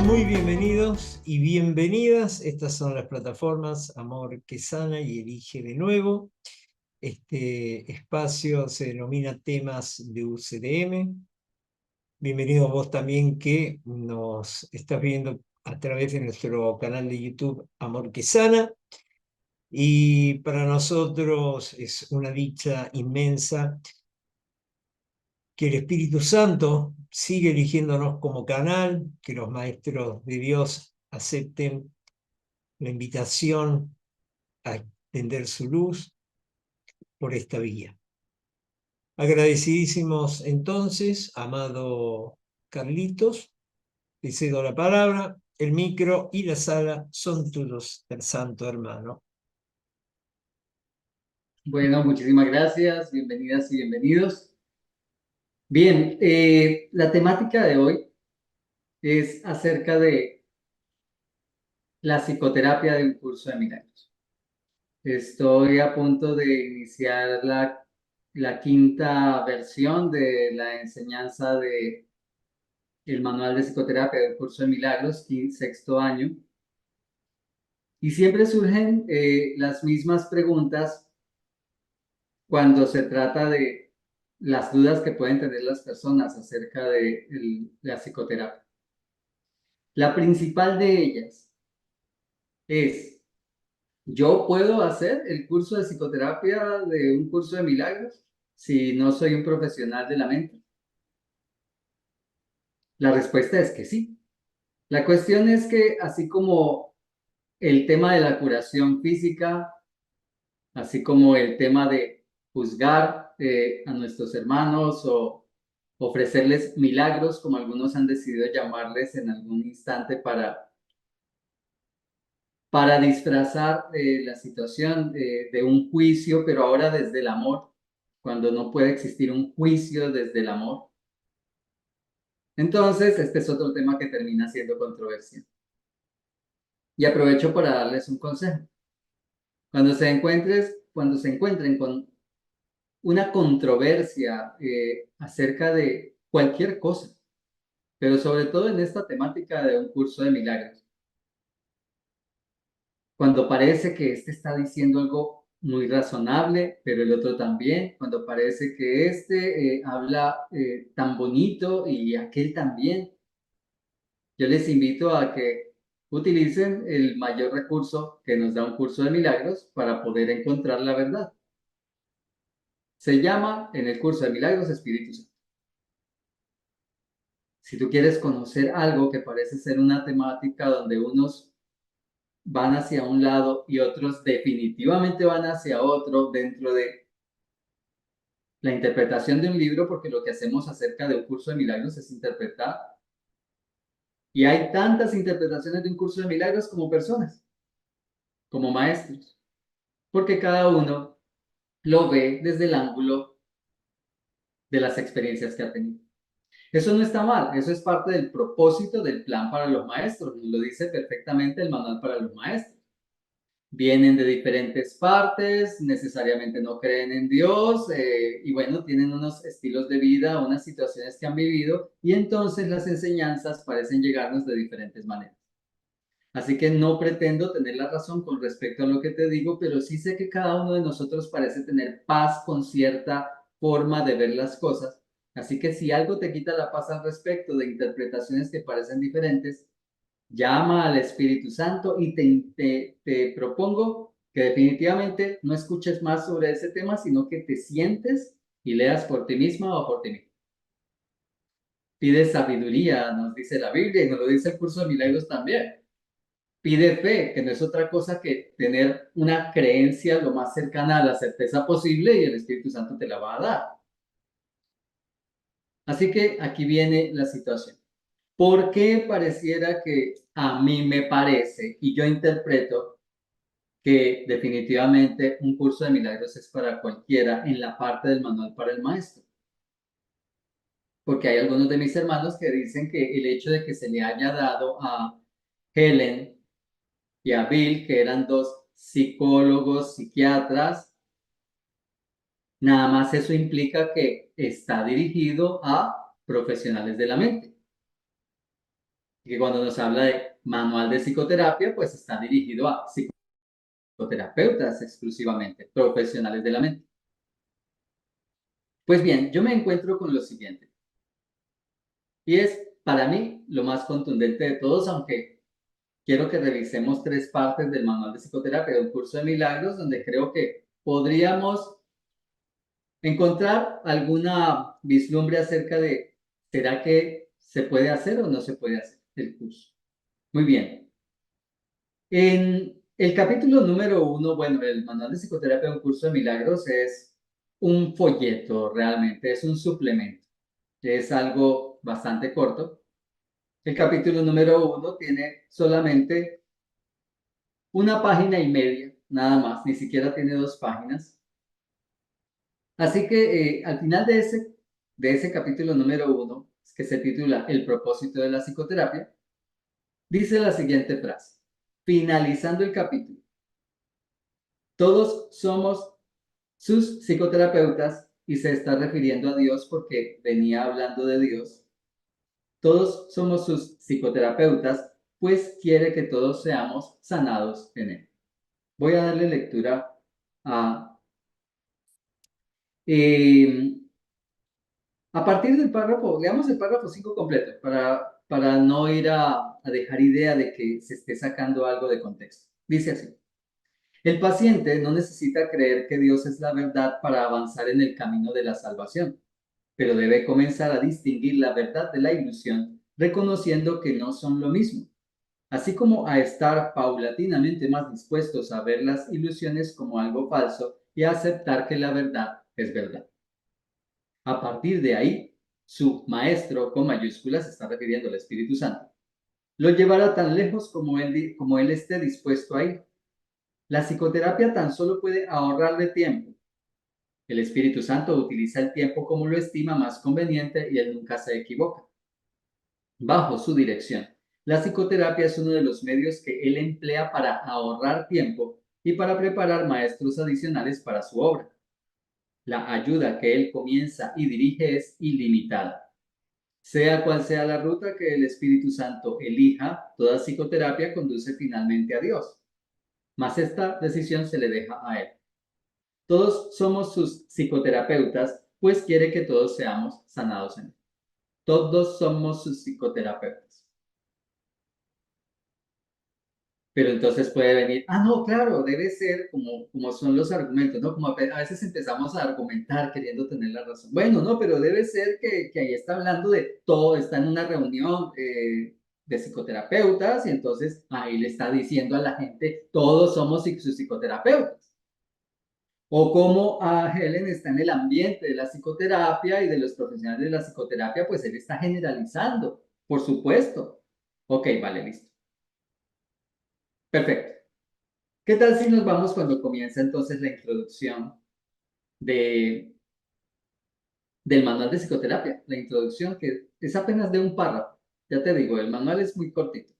Muy bienvenidos y bienvenidas. Estas son las plataformas Amor que Sana y Elige de Nuevo. Este espacio se denomina Temas de UCDM. Bienvenido a vos también que nos estás viendo a través de nuestro canal de YouTube Amor que Sana. Y para nosotros es una dicha inmensa que el Espíritu Santo sigue eligiéndonos como canal, que los maestros de Dios acepten la invitación a extender su luz por esta vía. Agradecidísimos entonces, amado Carlitos, te cedo la palabra, el micro y la sala son tuyos, el santo hermano. Bueno, muchísimas gracias, bienvenidas y bienvenidos. Bien, la temática de hoy es acerca de la psicoterapia de un curso de milagros. Estoy a punto de iniciar la quinta versión de la enseñanza de el manual de psicoterapia del curso de milagros, sexto año, y siempre surgen las mismas preguntas cuando se trata de las dudas que pueden tener las personas acerca de la psicoterapia. La principal de ellas es, ¿yo puedo hacer el curso de psicoterapia de un curso de milagros si no soy un profesional de la mente? La respuesta es que sí. La cuestión es que así como el tema de la curación física, así como el tema de juzgar a nuestros hermanos o ofrecerles milagros, como algunos han decidido llamarles en algún instante para disfrazar la situación de un juicio, pero ahora desde el amor, cuando no puede existir un juicio desde el amor. Entonces, este es otro tema que termina siendo controversial. Y aprovecho para darles un consejo. Cuando se encuentren con una controversia acerca de cualquier cosa, pero sobre todo en esta temática de un curso de milagros, cuando parece que este está diciendo algo muy razonable, pero el otro también, cuando parece que este habla tan bonito y aquel también, yo les invito a que utilicen el mayor recurso que nos da un curso de milagros para poder encontrar la verdad. Se llama en el curso de milagros Espíritu Santo. Si tú quieres conocer algo que parece ser una temática donde unos van hacia un lado y otros definitivamente van hacia otro dentro de la interpretación de un libro, porque lo que hacemos acerca de un curso de milagros es interpretar. Y hay tantas interpretaciones de un curso de milagros como personas, como maestros, porque cada uno lo ve desde el ángulo de las experiencias que ha tenido. Eso no está mal, eso es parte del propósito del plan para los maestros, nos lo dice perfectamente el manual para los maestros. Vienen de diferentes partes, necesariamente no creen en Dios y bueno, tienen unos estilos de vida, unas situaciones que han vivido y entonces las enseñanzas parecen llegarnos de diferentes maneras. Así que no pretendo tener la razón con respecto a lo que te digo, pero sí sé que cada uno de nosotros parece tener paz con cierta forma de ver las cosas. Así que si algo te quita la paz al respecto de interpretaciones que parecen diferentes, llama al Espíritu Santo y te propongo que definitivamente no escuches más sobre ese tema, sino que te sientes y leas por ti misma o por ti mismo. Pide sabiduría, nos dice la Biblia y nos lo dice el curso de milagros también. Pide fe, que no es otra cosa que tener una creencia lo más cercana a la certeza posible y el Espíritu Santo te la va a dar. Así que aquí viene la situación. ¿Por qué pareciera que a mí me parece y yo interpreto que definitivamente un curso de milagros es para cualquiera en la parte del manual para el maestro? Porque hay algunos de mis hermanos que dicen que el hecho de que se le haya dado a Helen y a Bill, que eran dos psicólogos, psiquiatras, nada más eso implica que está dirigido a profesionales de la mente. Que cuando nos habla de manual de psicoterapia, pues está dirigido a psicoterapeutas exclusivamente, profesionales de la mente. Pues bien, yo me encuentro con lo siguiente, y es para mí lo más contundente de todos, aunque quiero que revisemos 3 partes del manual de psicoterapia de un curso de milagros, donde creo que podríamos encontrar alguna vislumbre acerca de, ¿será que se puede hacer o no se puede hacer el curso? Muy bien. En el capítulo número 1, bueno, el manual de psicoterapia de un curso de milagros es un folleto realmente, es un suplemento, es algo bastante corto. El capítulo número 1 tiene solamente una página y media, nada más, ni siquiera tiene 2 páginas. Así que al final de ese capítulo número 1, que se titula El propósito de la psicoterapia, dice la siguiente frase, finalizando el capítulo. Todos somos sus psicoterapeutas y se está refiriendo a Dios porque venía hablando de Dios. Todos somos sus psicoterapeutas, pues quiere que todos seamos sanados en Él. Voy a darle lectura eh, a partir del párrafo, leamos el párrafo 5 completo para no ir a dejar idea de que se esté sacando algo de contexto. Dice así. El paciente no necesita creer que Dios es la verdad para avanzar en el camino de la salvación, pero debe comenzar a distinguir la verdad de la ilusión, reconociendo que no son lo mismo, así como a estar paulatinamente más dispuestos a ver las ilusiones como algo falso y a aceptar que la verdad es verdad. A partir de ahí, su maestro, con mayúsculas, se está refiriendo al Espíritu Santo, lo llevará tan lejos como él esté dispuesto a ir. La psicoterapia tan solo puede ahorrarle tiempo. El Espíritu Santo utiliza el tiempo como lo estima más conveniente y él nunca se equivoca. Bajo su dirección, la psicoterapia es uno de los medios que él emplea para ahorrar tiempo y para preparar maestros adicionales para su obra. La ayuda que él comienza y dirige es ilimitada. Sea cual sea la ruta que el Espíritu Santo elija, toda psicoterapia conduce finalmente a Dios, mas esta decisión se le deja a Él. Todos somos sus psicoterapeutas, pues quiere que todos seamos sanados en Él. Todos somos sus psicoterapeutas. Pero entonces puede venir, no, claro, debe ser como son los argumentos, ¿no? Como a veces empezamos a argumentar queriendo tener la razón. Bueno, no, pero debe ser que ahí está hablando de todo, está en una reunión de psicoterapeutas y entonces ahí le está diciendo a la gente, todos somos sus psicoterapeutas. O como Helen está en el ambiente de la psicoterapia y de los profesionales de la psicoterapia, pues él está generalizando, por supuesto. Ok, vale, listo. Perfecto. ¿Qué tal si nos vamos cuando comienza entonces la introducción de, del manual de psicoterapia? La introducción que es apenas de un párrafo. Ya te digo, el manual es muy cortito.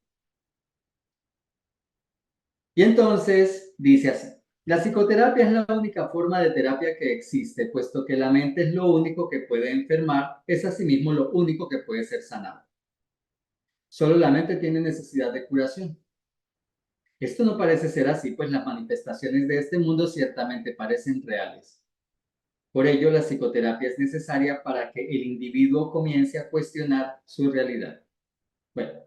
Y entonces dice así, la psicoterapia es la única forma de terapia que existe, puesto que la mente es lo único que puede enfermar, es asimismo lo único que puede ser sanado. Solo la mente tiene necesidad de curación. Esto no parece ser así, pues las manifestaciones de este mundo ciertamente parecen reales. Por ello, la psicoterapia es necesaria para que el individuo comience a cuestionar su realidad. Bueno,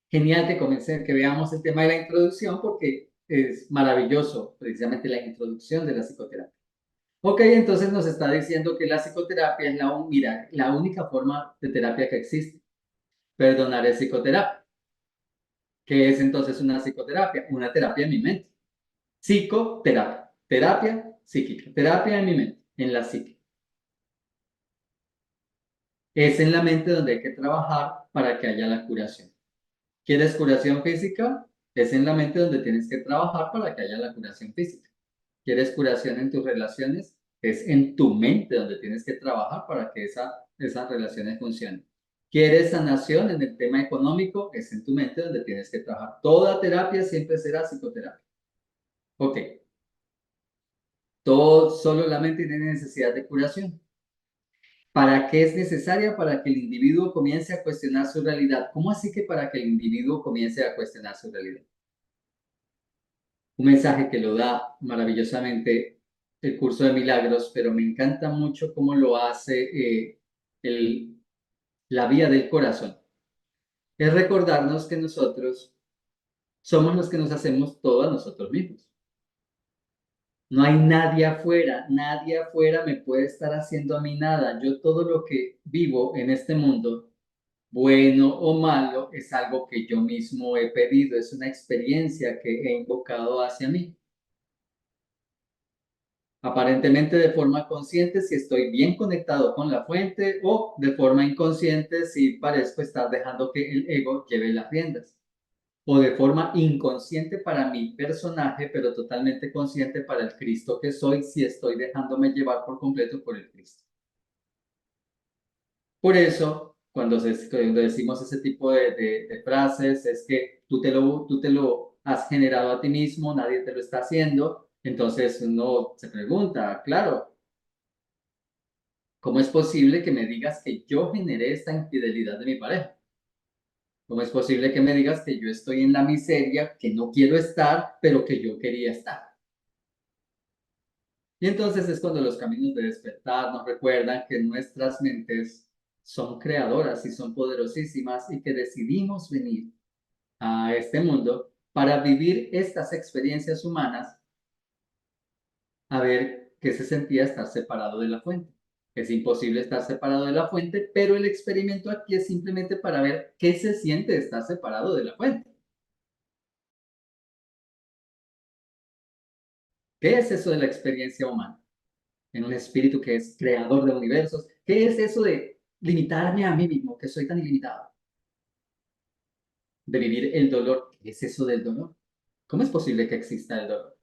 genial que veamos el tema de la introducción porque es maravilloso precisamente la introducción de la psicoterapia. Ok, entonces nos está diciendo que la psicoterapia es la única forma de terapia que existe. Perdonar es psicoterapia. ¿Qué es entonces una psicoterapia? Una terapia en mi mente. Psicoterapia. Terapia psíquica. Terapia en mi mente, en la psique. Es en la mente donde hay que trabajar para que haya la curación. ¿Quieres curación física? Es en la mente donde tienes que trabajar para que haya la curación física. ¿Quieres curación en tus relaciones? Es en tu mente donde tienes que trabajar para que esas relaciones funcionen. ¿Quieres sanación en el tema económico? Es en tu mente donde tienes que trabajar. Toda terapia siempre será psicoterapia. Ok. Solo la mente tiene necesidad de curación. ¿Para qué es necesaria? Para que el individuo comience a cuestionar su realidad. ¿Cómo así que para que el individuo comience a cuestionar su realidad? Un mensaje que lo da maravillosamente el curso de milagros, pero me encanta mucho cómo lo hace la vía del corazón. Es recordarnos que nosotros somos los que nos hacemos todo a nosotros mismos. No hay nadie afuera me puede estar haciendo a mí nada. Yo todo lo que vivo en este mundo, bueno o malo, es algo que yo mismo he pedido, es una experiencia que he invocado hacia mí. Aparentemente de forma consciente si estoy bien conectado con la fuente o de forma inconsciente si parezco estar dejando que el ego lleve las riendas. O de forma inconsciente para mi personaje, pero totalmente consciente para el Cristo que soy si estoy dejándome llevar por completo por el Cristo. Por eso, cuando decimos ese tipo de frases, es que tú te lo has generado a ti mismo, nadie te lo está haciendo. Entonces uno se pregunta, claro, ¿cómo es posible que me digas que yo generé esta infidelidad de mi pareja? ¿Cómo es posible que me digas que yo estoy en la miseria, que no quiero estar, pero que yo quería estar? Y entonces es cuando los caminos de despertar nos recuerdan que nuestras mentes son creadoras y son poderosísimas y que decidimos venir a este mundo para vivir estas experiencias humanas, a ver qué se sentía estar separado de la fuente. Es imposible estar separado de la fuente, pero el experimento aquí es simplemente para ver qué se siente estar separado de la fuente. ¿Qué es eso de la experiencia humana? En un espíritu que es creador de universos. ¿Qué es eso de limitarme a mí mismo, que soy tan ilimitado? De vivir el dolor. ¿Qué es eso del dolor? ¿Cómo es posible que exista el dolor?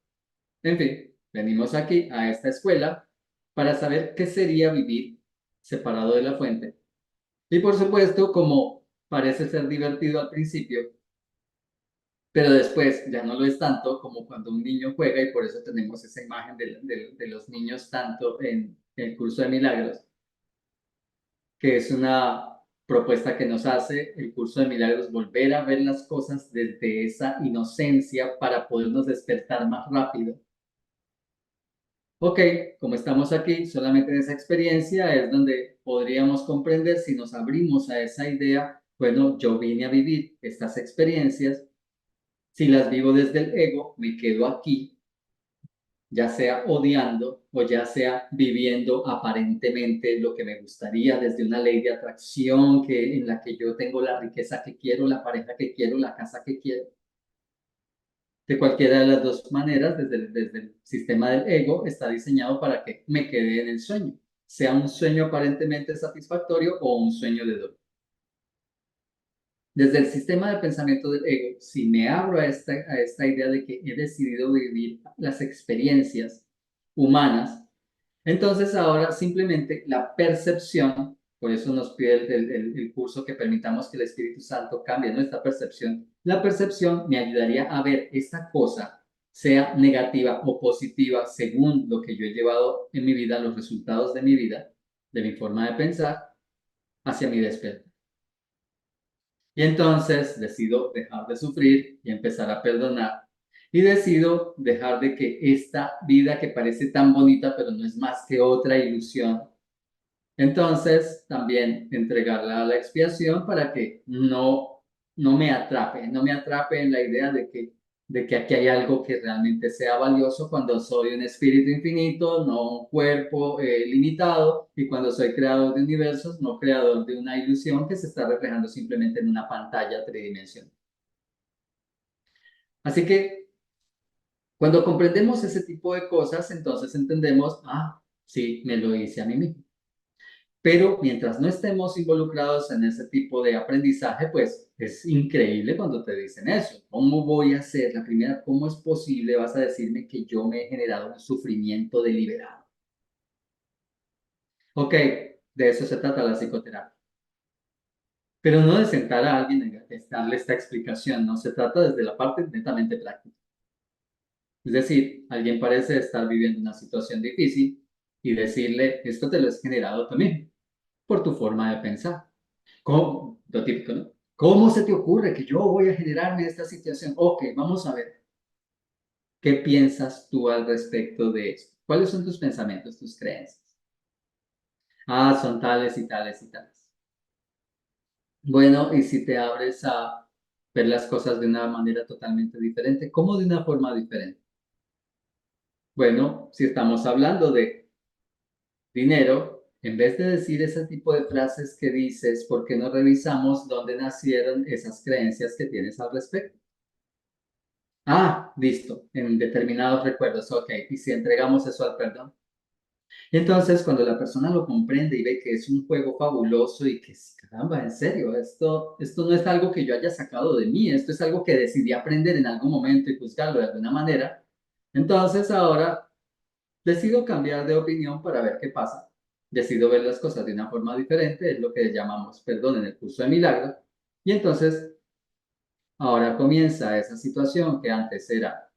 En fin, venimos aquí a esta escuela para saber qué sería vivir separado de la fuente. Y por supuesto, como parece ser divertido al principio, pero después ya no lo es tanto como cuando un niño juega y por eso tenemos esa imagen de los niños tanto en el curso de milagros, que es una propuesta que nos hace el curso de milagros, volver a ver las cosas desde esa inocencia para podernos despertar más rápido. Ok, como estamos aquí, solamente en esa experiencia es donde podríamos comprender si nos abrimos a esa idea, bueno, yo vine a vivir estas experiencias, si las vivo desde el ego, me quedo aquí, ya sea odiando o ya sea viviendo aparentemente lo que me gustaría desde una ley de atracción en la que yo tengo la riqueza que quiero, la pareja que quiero, la casa que quiero. De cualquiera de las dos maneras, desde el sistema del ego, está diseñado para que me quede en el sueño, sea un sueño aparentemente satisfactorio o un sueño de dolor. Desde el sistema de pensamiento del ego, si me abro a esta idea de que he decidido vivir las experiencias humanas, entonces ahora simplemente la percepción, por eso nos pide el curso que permitamos que el Espíritu Santo cambie nuestra percepción, la percepción me ayudaría a ver esta cosa, sea negativa o positiva, según lo que yo he llevado en mi vida, los resultados de mi vida, de mi forma de pensar, hacia mi despertar. Y entonces decido dejar de sufrir y empezar a perdonar. Y decido dejar de que esta vida que parece tan bonita, pero no es más que otra ilusión, entonces también entregarla a la expiación para que no me atrape en la idea de que aquí hay algo que realmente sea valioso cuando soy un espíritu infinito, no un cuerpo limitado, y cuando soy creador de universos, no creador de una ilusión que se está reflejando simplemente en una pantalla tridimensional. Así que cuando comprendemos ese tipo de cosas, entonces entendemos, sí, me lo hice a mí mismo. Pero mientras no estemos involucrados en ese tipo de aprendizaje, pues es increíble cuando te dicen eso. ¿Cómo voy a hacer? La primera, ¿cómo es posible? Vas a decirme que yo me he generado un sufrimiento deliberado. Ok, de eso se trata la psicoterapia. Pero no de sentar a alguien y darle esta explicación, no se trata desde la parte netamente práctica. Es decir, alguien parece estar viviendo una situación difícil y decirle, esto te lo has generado tú mismo. por tu forma de pensar. ¿Cómo? Lo típico, ¿no? ¿Cómo se te ocurre que yo voy a generarme esta situación? Ok, vamos a ver. ¿Qué piensas tú al respecto de esto? ¿Cuáles son tus pensamientos, tus creencias? Ah, son tales y tales y tales. Bueno, y si te abres a ver las cosas de una manera totalmente diferente, ¿cómo de una forma diferente? Bueno, si estamos hablando de dinero, en vez de decir ese tipo de frases que dices, ¿por qué no revisamos dónde nacieron esas creencias que tienes al respecto? Ah, listo, en determinados recuerdos, ok, y si entregamos eso al perdón. Y entonces, cuando la persona lo comprende y ve que es un juego fabuloso y que, caramba, en serio, esto no es algo que yo haya sacado de mí, esto es algo que decidí aprender en algún momento y buscarlo de alguna manera, entonces ahora decido cambiar de opinión para ver qué pasa. Decido ver las cosas de una forma diferente, es lo que llamamos perdón en el curso de milagros. Y entonces, ahora comienza esa situación que antes era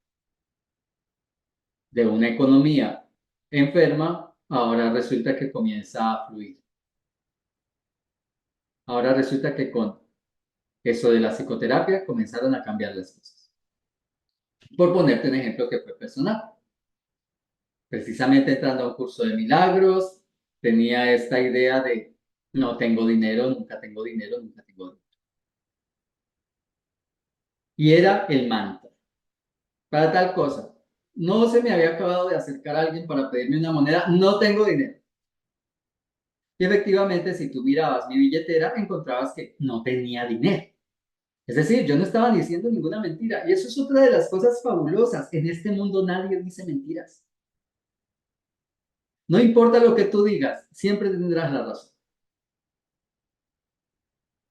de una economía enferma, ahora resulta que comienza a fluir. Ahora resulta que con eso de la psicoterapia comenzaron a cambiar las cosas. Por ponerte un ejemplo que fue personal. Precisamente entrando a un curso de milagros, tenía esta idea de no tengo dinero, nunca tengo dinero, nunca tengo dinero. Y era el mantra. Para tal cosa, no se me había acabado de acercar a alguien para pedirme una moneda, no tengo dinero. Y efectivamente, si tú mirabas mi billetera, encontrabas que no tenía dinero. Es decir, yo no estaba diciendo ninguna mentira. Y eso es otra de las cosas fabulosas. En este mundo nadie dice mentiras. No importa lo que tú digas, siempre tendrás la razón.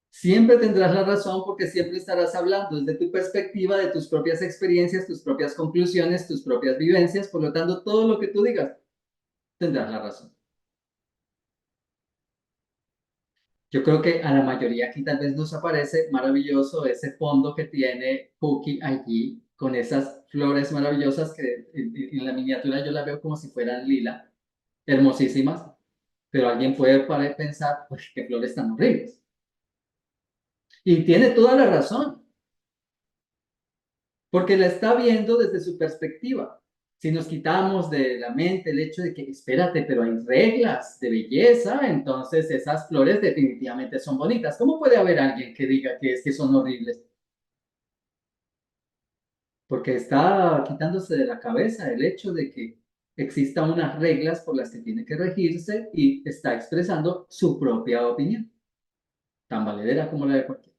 Siempre tendrás la razón porque siempre estarás hablando desde tu perspectiva, de tus propias experiencias, tus propias conclusiones, tus propias vivencias. Por lo tanto, todo lo que tú digas, tendrás la razón. Yo creo que a la mayoría aquí tal vez nos aparece maravilloso ese fondo que tiene Cookie allí, con esas flores maravillosas que en la miniatura yo la veo como si fueran lila, hermosísimas, pero alguien puede pensar, pues qué flores tan horribles. Y tiene toda la razón, porque la está viendo desde su perspectiva. Si nos quitamos de la mente el hecho de que, espérate, pero hay reglas de belleza, entonces esas flores definitivamente son bonitas. ¿Cómo puede haber alguien que diga que es que son horribles? Porque está quitándose de la cabeza el hecho de que existan unas reglas por las que tiene que regirse y está expresando su propia opinión, tan valedera como la de cualquiera.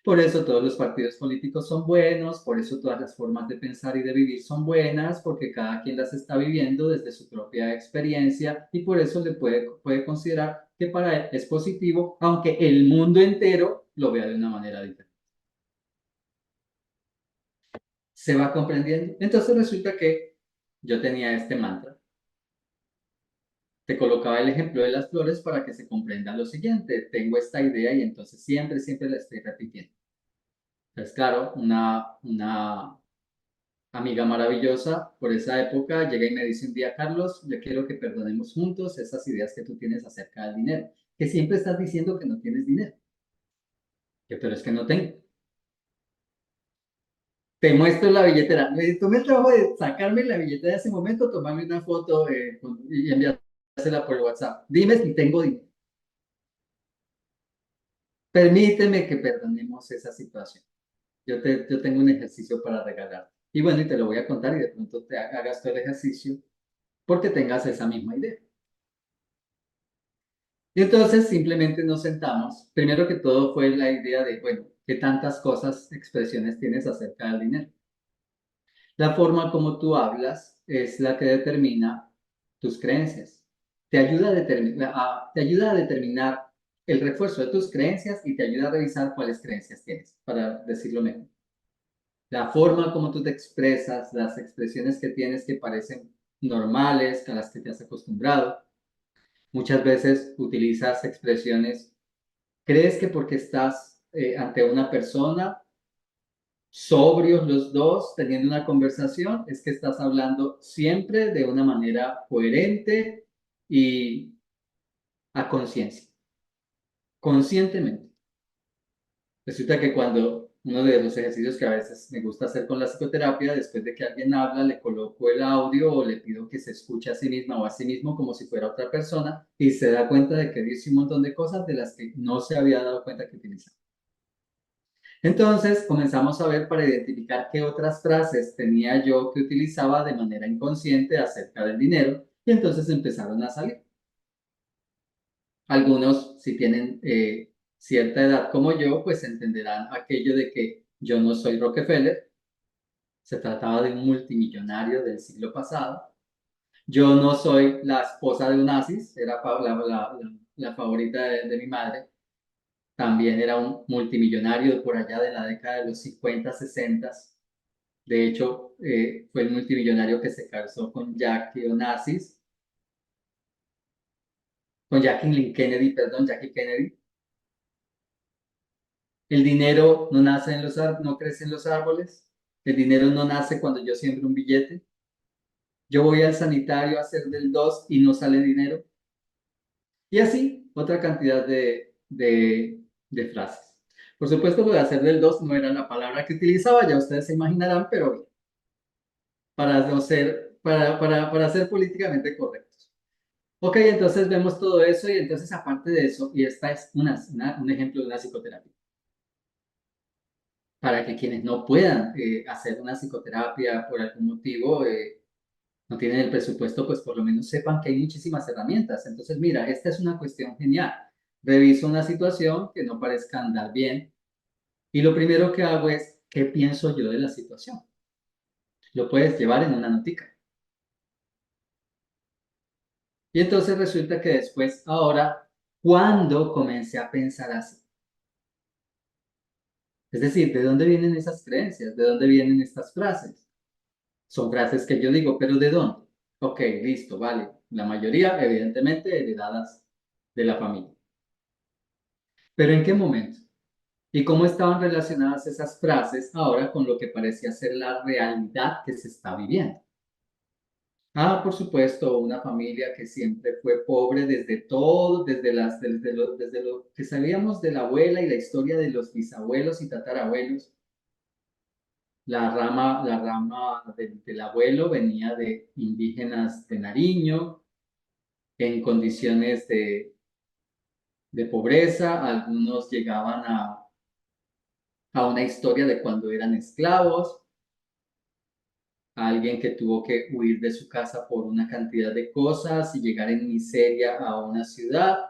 Por eso todos los partidos políticos son buenos, por eso todas las formas de pensar y de vivir son buenas, porque cada quien las está viviendo desde su propia experiencia y por eso le puede considerar que para él es positivo, aunque el mundo entero lo vea de una manera diferente. ¿Se va comprendiendo? Entonces resulta que yo tenía este mantra. Te colocaba el ejemplo de las flores para que se comprenda lo siguiente. Tengo esta idea y entonces siempre la estoy repitiendo. Entonces, claro, una amiga maravillosa por esa época llega y me dice un día, Carlos, yo quiero que perdonemos juntos esas ideas que tú tienes acerca del dinero, que siempre estás diciendo que no tienes dinero. Yo, pero es que no tengo. Te muestro la billetera. Me tomé el trabajo de sacarme la billetera de ese momento, tomarme una foto y enviársela por WhatsApp. Dime si tengo dinero. Permíteme que perdonemos esa situación. Yo tengo un ejercicio para regalar. Y bueno, y te lo voy a contar y de pronto te hagas todo el ejercicio porque tengas esa misma idea. Y entonces simplemente nos sentamos. Primero que todo fue la idea de, bueno, ¿qué tantas cosas, expresiones tienes acerca del dinero? La forma como tú hablas es la que determina tus creencias. Te ayuda a determinar el refuerzo de tus creencias y te ayuda a revisar cuáles creencias tienes, para decirlo mejor. La forma como tú te expresas, las expresiones que tienes que parecen normales, a las que te has acostumbrado. Muchas veces utilizas expresiones, crees que porque estás ante una persona, sobrios los dos, teniendo una conversación, es que estás hablando siempre de una manera coherente y a conciencia, conscientemente. Resulta que cuando uno de los ejercicios que a veces me gusta hacer con la psicoterapia, después de que alguien habla, le coloco el audio o le pido que se escuche a sí misma o a sí mismo como si fuera otra persona y se da cuenta de que dice un montón de cosas de las que no se había dado cuenta que utilizaba. Entonces comenzamos a ver para identificar qué otras frases tenía yo que utilizaba de manera inconsciente acerca del dinero y entonces empezaron a salir. Algunos, si tienen cierta edad como yo, pues entenderán aquello de que yo no soy Rockefeller, se trataba de un multimillonario del siglo pasado. Yo no soy la esposa de Onassis, era la favorita de mi madre. También era un multimillonario por allá de la década de los 50, 60. De hecho, fue el multimillonario que se casó con Jackie Onassis, con Jacqueline Kennedy, perdón, Jackie Kennedy. El dinero no nace en los no crece en los árboles. El dinero no nace cuando yo siembro un billete. Yo voy al sanitario a hacer del 2 y no sale dinero. Y así, otra cantidad de frases. Por supuesto, lo de hacer del 2 no era la palabra que utilizaba, ya ustedes se imaginarán, pero bien, para, no ser, para ser políticamente correctos. Ok, entonces vemos todo eso y entonces aparte de eso, y esta es un ejemplo de una psicoterapia, para que quienes no puedan hacer una psicoterapia por algún motivo, no tienen el presupuesto, pues por lo menos sepan que hay muchísimas herramientas. Entonces, mira, esta es una cuestión genial. Reviso una situación que no parezca andar bien y lo primero que hago es, ¿qué pienso yo de la situación? Lo puedes llevar en una notica. Y entonces resulta que después, ahora, ¿cuándo comencé a pensar así? Es decir, ¿de dónde vienen esas creencias? ¿De dónde vienen estas frases? Son frases que yo digo, pero ¿de dónde? Ok, listo, vale. La mayoría, evidentemente, heredadas de la familia. Pero ¿en qué momento? ¿Y cómo estaban relacionadas esas frases ahora con lo que parecía ser la realidad que se está viviendo? Ah, por supuesto, una familia que siempre fue pobre desde todo, desde lo que sabíamos de la abuela y la historia de los bisabuelos y tatarabuelos. La rama del abuelo venía de indígenas de Nariño, en condiciones de pobreza. Algunos llegaban a una historia de cuando eran esclavos, a alguien que tuvo que huir de su casa por una cantidad de cosas y llegar en miseria a una ciudad.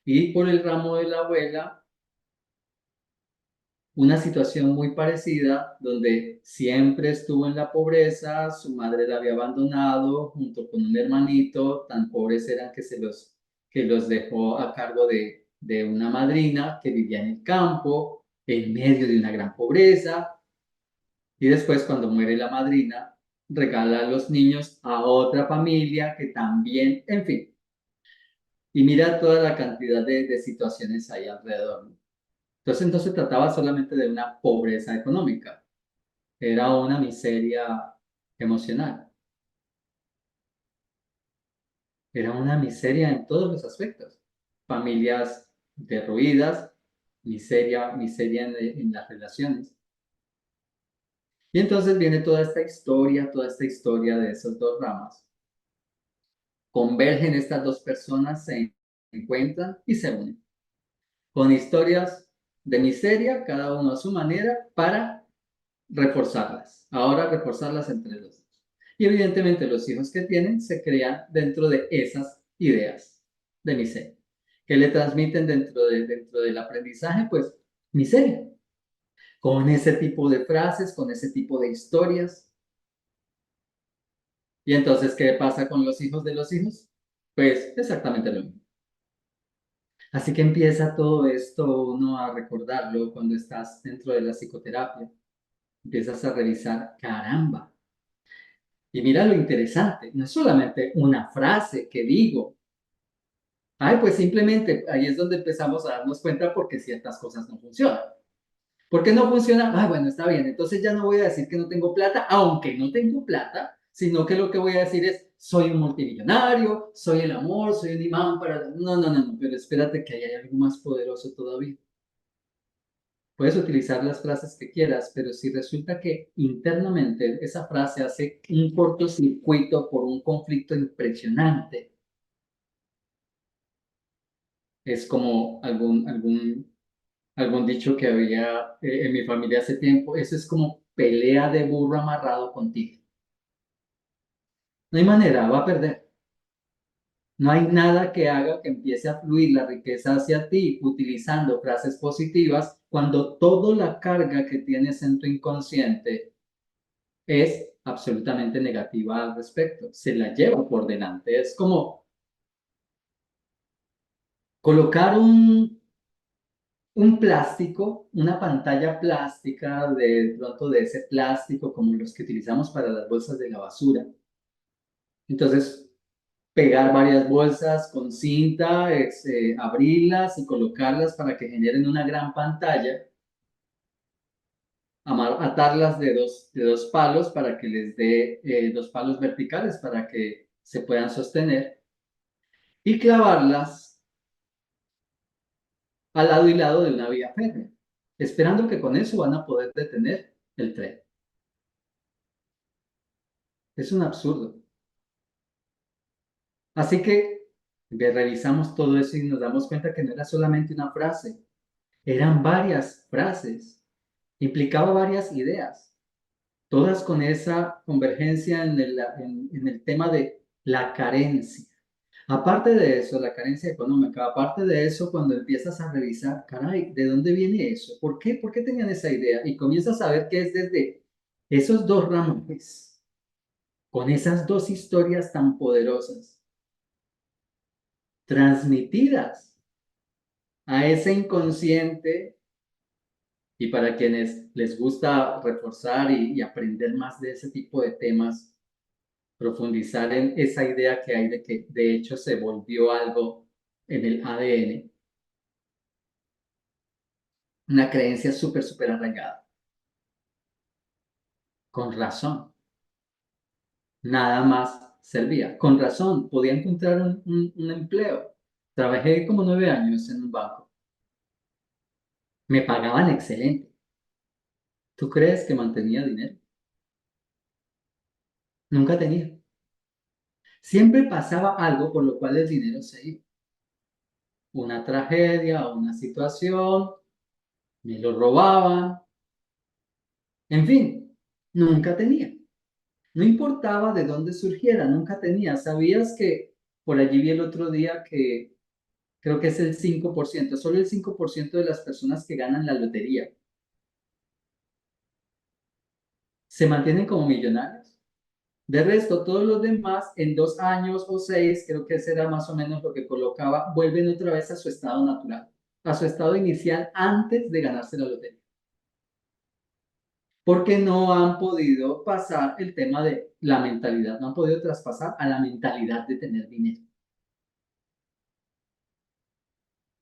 Y por el ramo de la abuela, una situación muy parecida, donde siempre estuvo en la pobreza, su madre la había abandonado junto con un hermanito, tan pobres eran que los dejó a cargo de una madrina que vivía en el campo, en medio de una gran pobreza, y después cuando muere la madrina, regala a los niños a otra familia que también, en fin, y mira toda la cantidad de situaciones ahí alrededor, ¿no? Entonces no se trataba solamente de una pobreza económica, era una miseria emocional, era una miseria en todos los aspectos. Familias derruidas, miseria en las relaciones. Y entonces viene toda esta historia de esas dos ramas. Convergen estas dos personas, se encuentran y se unen. Con historias de miseria, cada uno a su manera, para reforzarlas. Ahora reforzarlas entre los dos. Y evidentemente los hijos que tienen se crean dentro de esas ideas de miseria. ¿Qué le transmiten dentro del aprendizaje? Pues miseria. Con ese tipo de frases, con ese tipo de historias. Y entonces, ¿qué pasa con los hijos de los hijos? Pues exactamente lo mismo. Así que empieza todo esto uno a recordarlo cuando estás dentro de la psicoterapia. Empiezas a revisar, caramba. Y mira lo interesante, no es solamente una frase que digo. Ay, pues simplemente ahí es donde empezamos a darnos cuenta porque ciertas cosas no funcionan. ¿Por qué no funciona? Ah, bueno, está bien. Entonces ya no voy a decir que no tengo plata, aunque no tengo plata, sino que lo que voy a decir es, soy un multimillonario, soy el amor, soy un imán para... No, no, no, no, pero espérate que hay algo más poderoso todavía. Puedes utilizar las frases que quieras, pero si resulta que internamente esa frase hace un cortocircuito por un conflicto impresionante, es como algún dicho que había en mi familia hace tiempo, eso es como pelea de burro amarrado con tigre. No hay manera, va a perder. No hay nada que haga que empiece a fluir la riqueza hacia ti utilizando frases positivas cuando toda la carga que tienes en tu inconsciente es absolutamente negativa al respecto. Se la lleva por delante. Es como colocar un plástico, una pantalla plástica de pronto de ese plástico como los que utilizamos para las bolsas de la basura. Entonces, pegar varias bolsas con cinta, abrirlas y colocarlas para que generen una gran pantalla, atarlas de dos palos para que les dé dos palos verticales para que se puedan sostener y clavarlas al lado y lado de una vía férrea, esperando que con eso van a poder detener el tren. Es un absurdo. Así que revisamos todo eso y nos damos cuenta que no era solamente una frase, eran varias frases, implicaba varias ideas, todas con esa convergencia en el tema de la carencia. Aparte de eso, la carencia económica, aparte de eso, cuando empiezas a revisar, caray, ¿de dónde viene eso? ¿Por qué? ¿Por qué tenían esa idea? Y comienzas a ver que es desde esos dos ramones, con esas dos historias tan poderosas, transmitidas a ese inconsciente y para quienes les gusta reforzar y aprender más de ese tipo de temas, profundizar en esa idea que hay de que de hecho se volvió algo en el ADN, una creencia súper, súper arraigada. Con razón, nada más servía. Con razón, podía encontrar un empleo. Trabajé como 9 años en un banco. Me pagaban excelente. ¿Tú crees que mantenía dinero? Nunca tenía. Siempre pasaba algo por lo cual el dinero se iba. Una tragedia, una situación, me lo robaban. En fin, nunca tenía. No importaba de dónde surgiera, nunca tenía. ¿Sabías que por allí vi el otro día que creo que es el 5%, solo el 5% de las personas que ganan la lotería se mantienen como millonarios? De resto, todos los demás en 2 años o 6, creo que ese era más o menos lo que colocaba, vuelven otra vez a su estado natural, a su estado inicial antes de ganarse la lotería. Porque no han podido pasar el tema de la mentalidad, no han podido traspasar a la mentalidad de tener dinero.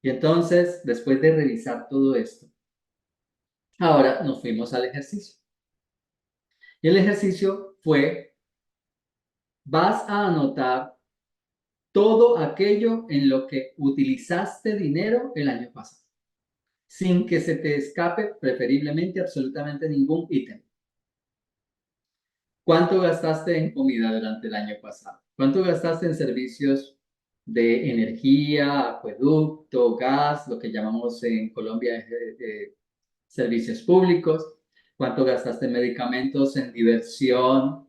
Y entonces, después de revisar todo esto, ahora nos fuimos al ejercicio. Y el ejercicio fue, vas a anotar todo aquello en lo que utilizaste dinero el año pasado, sin que se te escape preferiblemente absolutamente ningún ítem. ¿Cuánto gastaste en comida durante el año pasado? ¿Cuánto gastaste en servicios de energía, acueducto, gas, lo que llamamos en Colombia servicios públicos? ¿Cuánto gastaste en medicamentos, en diversión?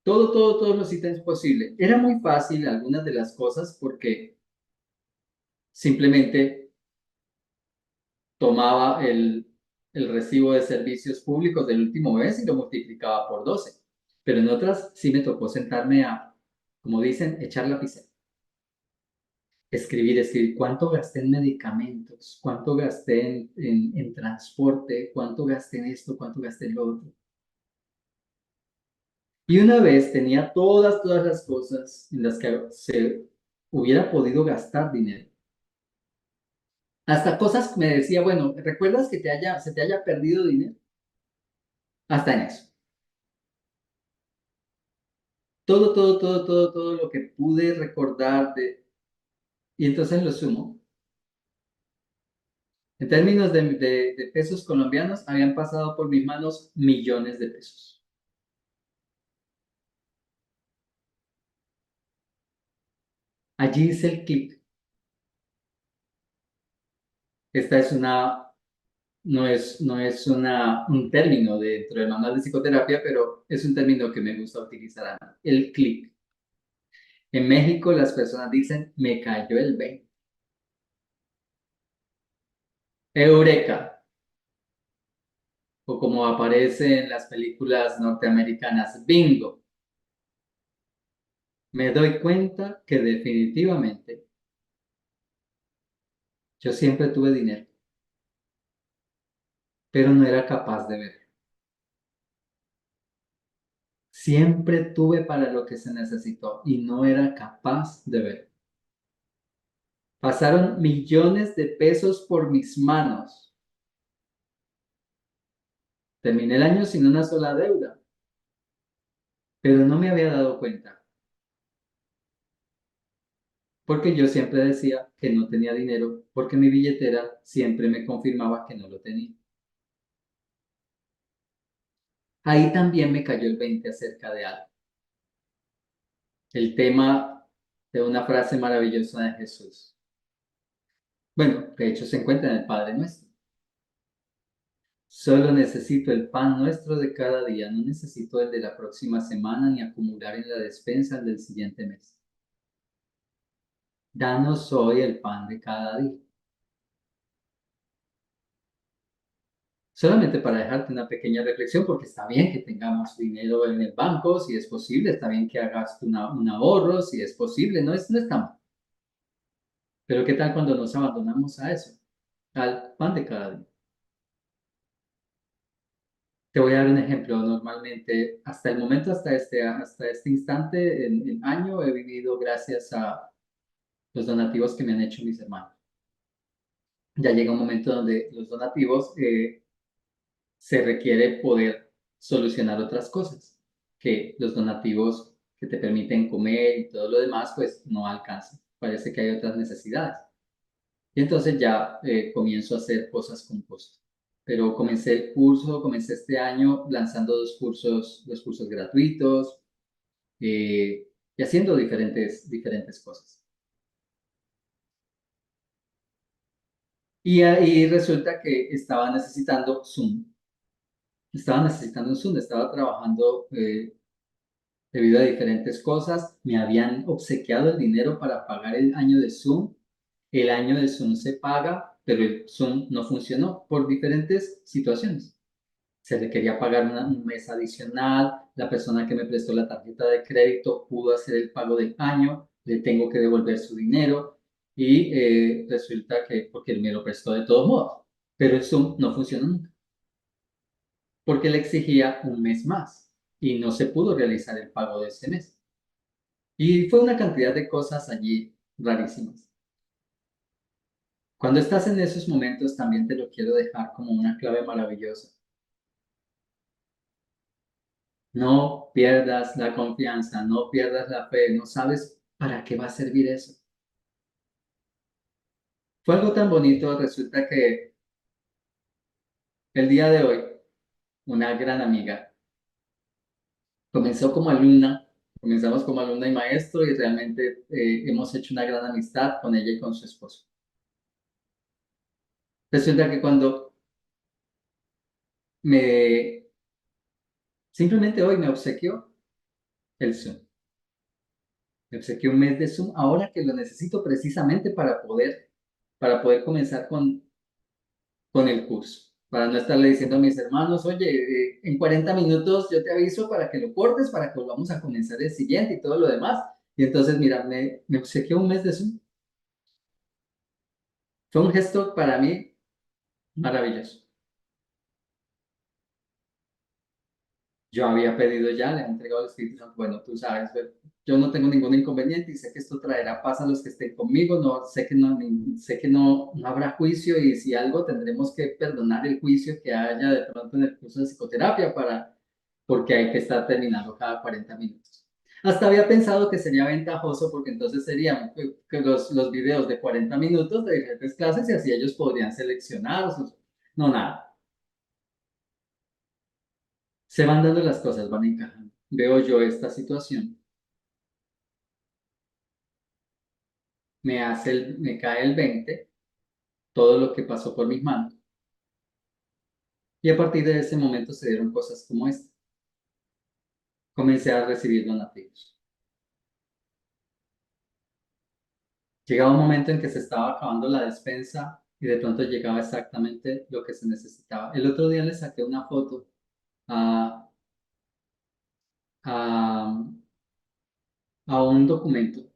Todos los ítems posibles. Era muy fácil algunas de las cosas porque simplemente tomaba el recibo de servicios públicos del último mes y lo multiplicaba por 12. Pero en otras sí me tocó sentarme a, como dicen, echar lapicero. Escribir, cuánto gasté en medicamentos, cuánto gasté en transporte, cuánto gasté en esto, cuánto gasté en lo otro. Y una vez tenía todas las cosas en las que se hubiera podido gastar dinero. Hasta cosas me decía, bueno, ¿recuerdas que se te haya perdido dinero? Hasta en eso. todo lo que pude recordar y entonces lo sumo. En términos de pesos colombianos, habían pasado por mis manos millones de pesos. Allí hice el clic. Esta es un término dentro del manual de psicoterapia, pero es un término que me gusta utilizar. El clic. En México las personas dicen, me cayó el 20. Eureka. O como aparece en las películas norteamericanas, bingo. Me doy cuenta que definitivamente yo siempre tuve dinero, pero no era capaz de ver. Siempre tuve para lo que se necesitó y no era capaz de ver. Pasaron millones de pesos por mis manos. Terminé el año sin una sola deuda, pero no me había dado cuenta, porque yo siempre decía que no tenía dinero, porque mi billetera siempre me confirmaba que no lo tenía. Ahí también me cayó el 20 acerca de algo. El tema de una frase maravillosa de Jesús. Bueno, de hecho se encuentra en el Padre Nuestro. Solo necesito el pan nuestro de cada día, no necesito el de la próxima semana ni acumular en la despensa el del siguiente mes. Danos hoy el pan de cada día. Solamente para dejarte una pequeña reflexión, porque está bien que tengamos dinero en el banco, si es posible, está bien que hagas un ahorro, si es posible, no está mal. Pero ¿qué tal cuando nos abandonamos a eso? Al pan de cada día. Te voy a dar un ejemplo. Normalmente, hasta el momento, hasta este instante, en año, he vivido gracias a los donativos que me han hecho mis hermanos. Ya llega un momento donde los donativos se requiere poder solucionar otras cosas, que los donativos que te permiten comer y todo lo demás, pues no alcanzan. Parece que hay otras necesidades. Y entonces ya comienzo a hacer cosas con costo. Pero comencé este año lanzando dos cursos gratuitos y haciendo diferentes cosas. Y ahí resulta que estaba necesitando un Zoom, estaba trabajando debido a diferentes cosas, me habían obsequiado el dinero para pagar el año de Zoom. El año de Zoom se paga, pero el Zoom no funcionó por diferentes situaciones. Se le quería pagar un mes adicional, la persona que me prestó la tarjeta de crédito pudo hacer el pago del año, le tengo que devolver su dinero y resulta que, porque él me lo prestó de todos modos, pero el Zoom no funcionó nunca, porque le exigía un mes más y no se pudo realizar el pago de ese mes. Y fue una cantidad de cosas allí rarísimas. Cuando estás en esos momentos, también te lo quiero dejar como una clave maravillosa. No pierdas la confianza, no pierdas la fe, no sabes para qué va a servir eso. Fue algo tan bonito, resulta que el día de hoy, una gran amiga comenzó como alumna, comenzamos como alumna y maestro y realmente hemos hecho una gran amistad con ella y con su esposo. Resulta que cuando me, simplemente hoy me obsequió el Zoom. Me obsequió un mes de Zoom ahora que lo necesito precisamente para poder comenzar con el curso. Para no estarle diciendo a mis hermanos, oye, en 40 minutos yo te aviso para que lo cortes, para que volvamos a comenzar el siguiente y todo lo demás. Y entonces, mira, me obsequió un mes de Zoom. Fue un gesto para mí maravilloso. Yo había pedido ya, le he entregado el Espíritu Santo. Bueno, tú sabes, yo no tengo ningún inconveniente y sé que esto traerá paz a los que estén conmigo. No, sé que no habrá juicio y si algo tendremos que perdonar el juicio que haya de pronto en el curso de psicoterapia porque hay que estar terminando cada 40 minutos. Hasta había pensado que sería ventajoso porque entonces serían que los videos de 40 minutos de diferentes clases y así ellos podrían seleccionar. No, nada. Se van dando las cosas, van encajando. Veo yo esta situación, me cae el 20, todo lo que pasó por mis manos. Y a partir de ese momento se dieron cosas como esta. Comencé a recibir donativos. Llegaba un momento en que se estaba acabando la despensa y de pronto llegaba exactamente lo que se necesitaba. El otro día le saqué una foto a, a, a un documento,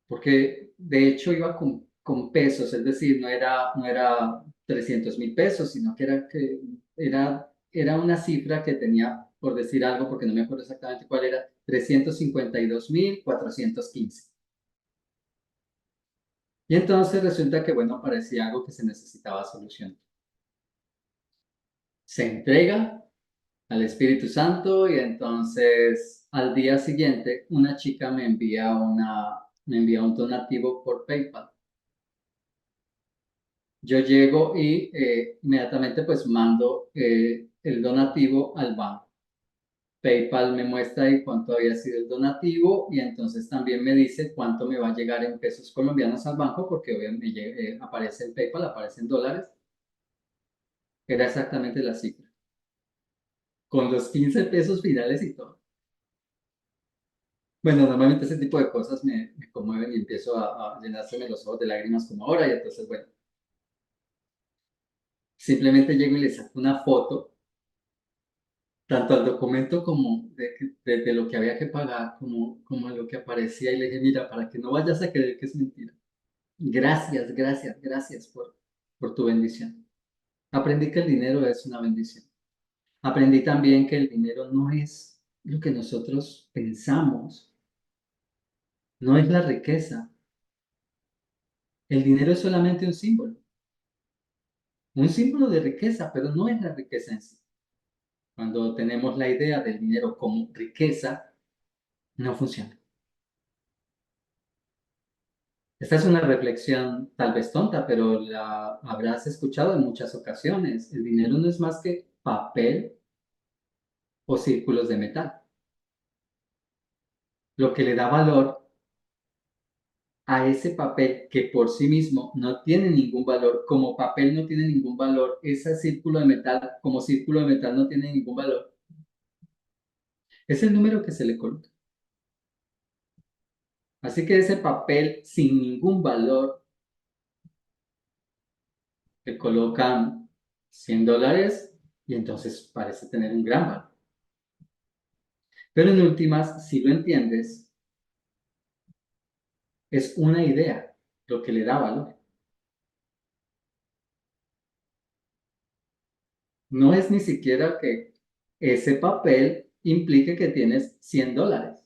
porque de hecho iba con pesos, es decir, no era 300.000 pesos, sino que era una cifra que tenía, por decir algo, porque no me acuerdo exactamente cuál era, 352.415. Y entonces resulta que, bueno, parecía algo que se necesitaba solución. Se entrega al Espíritu Santo y entonces al día siguiente una chica me envía un donativo por PayPal. Yo llego y inmediatamente pues mando el donativo al banco. PayPal me muestra ahí cuánto había sido el donativo y entonces también me dice cuánto me va a llegar en pesos colombianos al banco porque obviamente aparece en PayPal, aparece en dólares. Era exactamente la cifra, con los 15 pesos finales y todo. Bueno, normalmente ese tipo de cosas me conmueven y empiezo a llenárseme los ojos de lágrimas como ahora y entonces, bueno, simplemente llego y le saco una foto tanto al documento como de lo que había que pagar, como a lo que aparecía y le dije, mira, para que no vayas a creer que es mentira. Gracias, gracias, gracias por tu bendición. Aprendí que el dinero es una bendición. Aprendí también que el dinero no es lo que nosotros pensamos, no es la riqueza. El dinero es solamente un símbolo de riqueza, pero no es la riqueza en sí. Cuando tenemos la idea del dinero como riqueza, no funciona. Esta es una reflexión tal vez tonta, pero la habrás escuchado en muchas ocasiones. El dinero no es más que papel o círculos de metal. Lo que le da valor a ese papel que por sí mismo no tiene ningún valor, como papel no tiene ningún valor, ese círculo de metal como círculo de metal no tiene ningún valor, es el número que se le coloca. Así que ese papel sin ningún valor le colocan $100 y entonces parece tener un gran valor. Pero en últimas, si lo entiendes, es una idea lo que le da valor. No es ni siquiera que ese papel implique que tienes $100.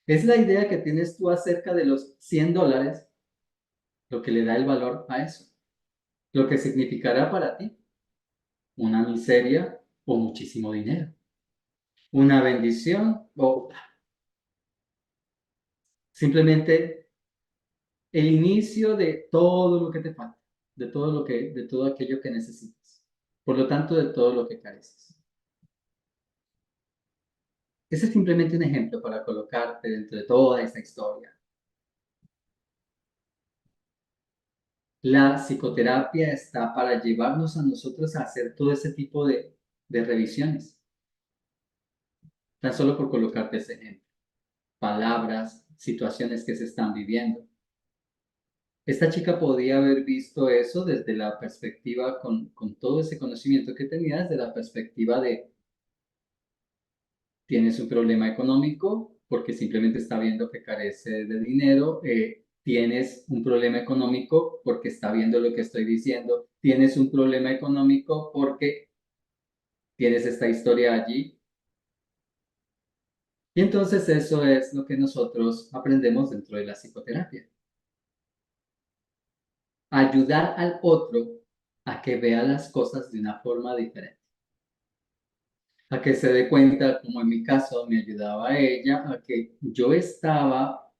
Es la idea que tienes tú acerca de los $100 lo que le da el valor a eso. Lo que significará para ti una miseria o muchísimo dinero. Una bendición o simplemente el inicio de todo lo que te falta, de todo aquello que necesitas. Por lo tanto, de todo lo que careces. Ese es simplemente un ejemplo para colocarte dentro de toda esta historia. La psicoterapia está para llevarnos a nosotros a hacer todo ese tipo de revisiones. Tan solo por colocarte ese ejemplo. Palabras, situaciones que se están viviendo. Esta chica podía haber visto eso desde la perspectiva, con todo ese conocimiento que tenía, desde la perspectiva de tienes un problema económico porque simplemente está viendo que carece de dinero, tienes un problema económico porque está viendo lo que estoy diciendo, tienes un problema económico porque tienes esta historia allí. Y entonces eso es lo que nosotros aprendemos dentro de la psicoterapia. Ayudar al otro a que vea las cosas de una forma diferente. a que se dé cuenta, como en mi caso me ayudaba a ella, a que yo estaba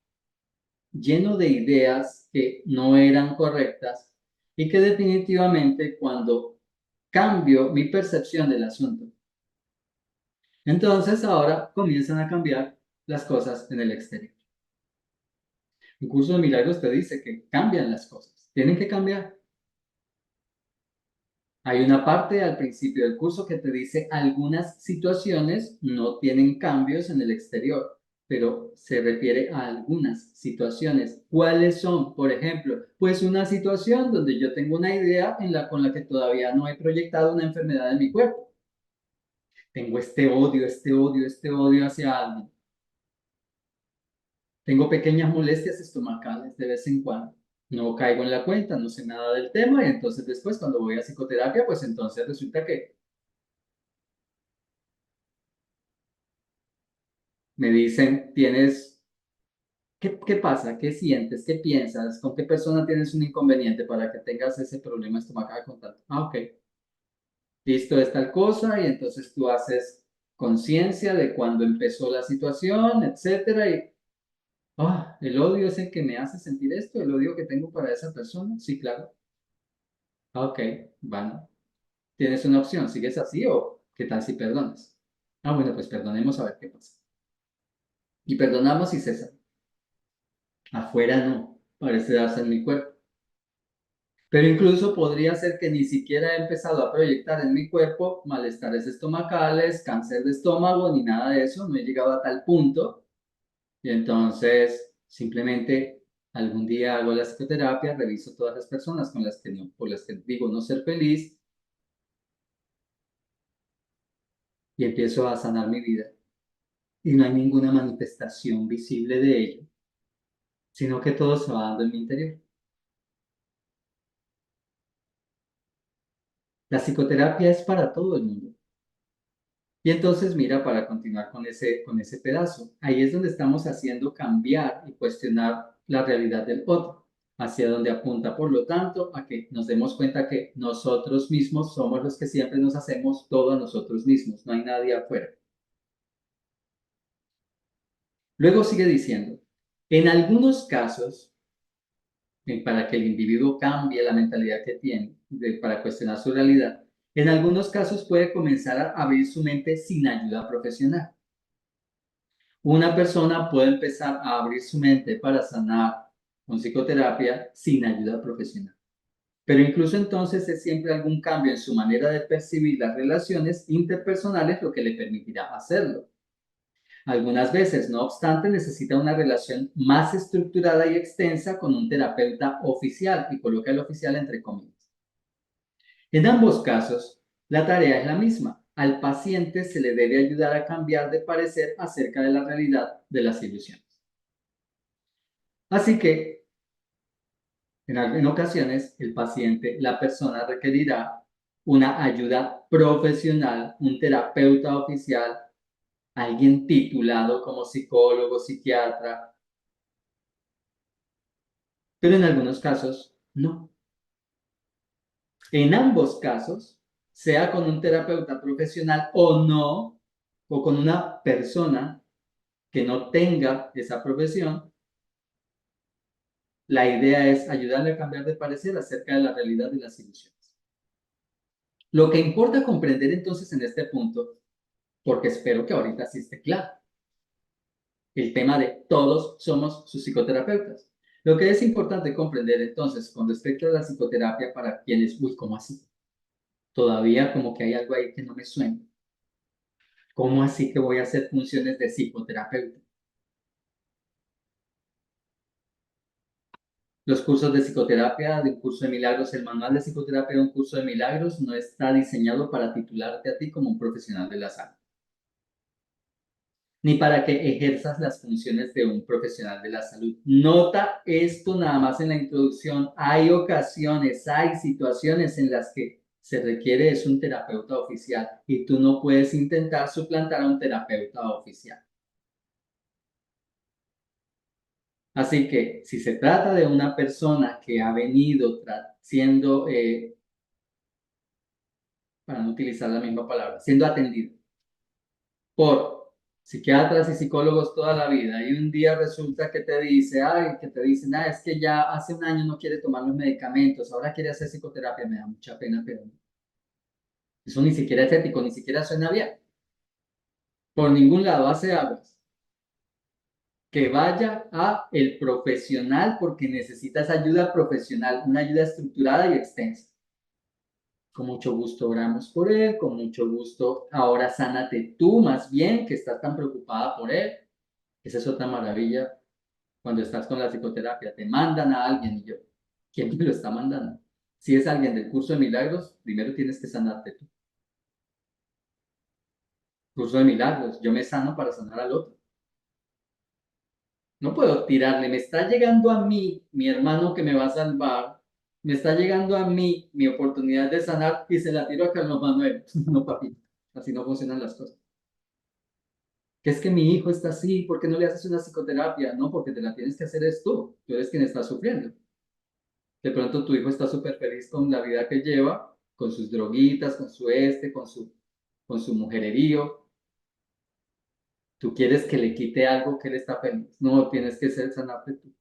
lleno de ideas que no eran correctas y que definitivamente cuando cambio mi percepción del asunto, entonces ahora comienzan a cambiar las cosas en el exterior. El curso de milagros te dice que cambian las cosas, tienen que cambiar. Hay una parte al principio del curso que te dice algunas situaciones no tienen cambios en el exterior, pero se refiere a algunas situaciones. ¿Cuáles son? Por ejemplo, pues una situación donde yo tengo una idea con la que todavía no he proyectado una enfermedad en mi cuerpo. Tengo este odio hacia alguien. Tengo pequeñas molestias estomacales de vez en cuando. No caigo en la cuenta, no sé nada del tema y entonces después cuando voy a psicoterapia, pues entonces resulta que me dicen, ¿qué pasa? ¿Qué sientes? ¿Qué piensas? ¿Con qué persona tienes un inconveniente para que tengas ese problema estomacal con tanto? Ah, ok. Listo, es tal cosa y entonces tú haces conciencia de cuando empezó la situación, etcétera, y el odio es el que me hace sentir esto, el odio que tengo para esa persona. Sí, claro. Ah, ok, bueno. Tienes una opción, ¿sigues así o qué tal si perdonas? Ah, bueno, pues perdonemos a ver qué pasa. Y perdonamos y cesa. Afuera no, parece darse en mi cuerpo. Pero incluso podría ser que ni siquiera he empezado a proyectar en mi cuerpo malestares estomacales, cáncer de estómago, ni nada de eso, no he llegado a tal punto. Y entonces simplemente algún día hago la psicoterapia, reviso todas las personas con las que no, por las que digo no ser feliz y empiezo a sanar mi vida. Y no hay ninguna manifestación visible de ello, sino que todo se va dando en mi interior. La psicoterapia es para todo el mundo. Y entonces, mira, para continuar con ese pedazo, ahí es donde estamos haciendo cambiar y cuestionar la realidad del otro, hacia donde apunta, por lo tanto, a que nos demos cuenta que nosotros mismos somos los que siempre nos hacemos todo a nosotros mismos, no hay nadie afuera. Luego sigue diciendo, en algunos casos, para que el individuo cambie la mentalidad que tiene, para cuestionar su realidad, en algunos casos puede comenzar a abrir su mente sin ayuda profesional. Una persona puede empezar a abrir su mente para sanar con psicoterapia sin ayuda profesional. Pero incluso entonces es siempre algún cambio en su manera de percibir las relaciones interpersonales lo que le permitirá hacerlo. Algunas veces, no obstante, necesita una relación más estructurada y extensa con un terapeuta oficial, y coloca el oficial entre comillas. En ambos casos, la tarea es la misma. Al paciente se le debe ayudar a cambiar de parecer acerca de la realidad de las ilusiones. Así que, en ocasiones, el paciente, la persona requerirá una ayuda profesional, un terapeuta oficial, alguien titulado como psicólogo, psiquiatra, pero en algunos casos no. En ambos casos, sea con un terapeuta profesional o no, o con una persona que no tenga esa profesión, la idea es ayudarle a cambiar de parecer acerca de la realidad de las ilusiones. Lo que importa comprender entonces en este punto, porque espero que ahorita sí esté claro, el tema de todos somos sus psicoterapeutas. Lo que es importante comprender entonces con respecto a la psicoterapia para quienes, ¿cómo así? Todavía como que hay algo ahí que no me suena. ¿Cómo así que voy a hacer funciones de psicoterapeuta? Los cursos de psicoterapia, de un curso de milagros, el manual de psicoterapia de un curso de milagros no está diseñado para titularte a ti como un profesional de la salud, ni para que ejerzas las funciones de un profesional de la salud. Nota esto nada más en la introducción. Hay ocasiones, hay situaciones en las que se requiere es un terapeuta oficial y tú no puedes intentar suplantar a un terapeuta oficial. Así que si se trata de una persona que ha venido siendo, para no utilizar la misma palabra, siendo atendida por psiquiatras y psicólogos toda la vida y un día resulta que te dice, ay, que te dicen, es que ya hace un año no quiere tomar los medicamentos, ahora quiere hacer psicoterapia, me da mucha pena, pero eso ni siquiera es ético, ni siquiera suena bien. Por ningún lado hace aguas. Que vaya a el profesional porque necesitas ayuda profesional, una ayuda estructurada y extensa. Con mucho gusto oramos por él, con mucho gusto ahora sánate tú más bien que estás tan preocupada por él. Esa es otra maravilla cuando estás con la psicoterapia. Te mandan a alguien y yo, ¿quién me lo está mandando? Si es alguien del curso de milagros, primero tienes que sanarte tú. Curso de milagros, yo me sano para sanar al otro. No puedo tirarle, me está llegando a mí mi hermano que me va a salvar, me está llegando a mí mi oportunidad de sanar y se la tiro a Carlos Manuel. No, papi, así no funcionan las cosas. Que es que mi hijo está así, ¿por qué no le haces una psicoterapia? No, porque te la tienes que hacer es tú eres quien está sufriendo. De pronto tu hijo está súper feliz con la vida que lleva, con sus droguitas, con su con su mujererío. Tú quieres que le quite algo que él está feliz. No, tienes que ser sanarte tú.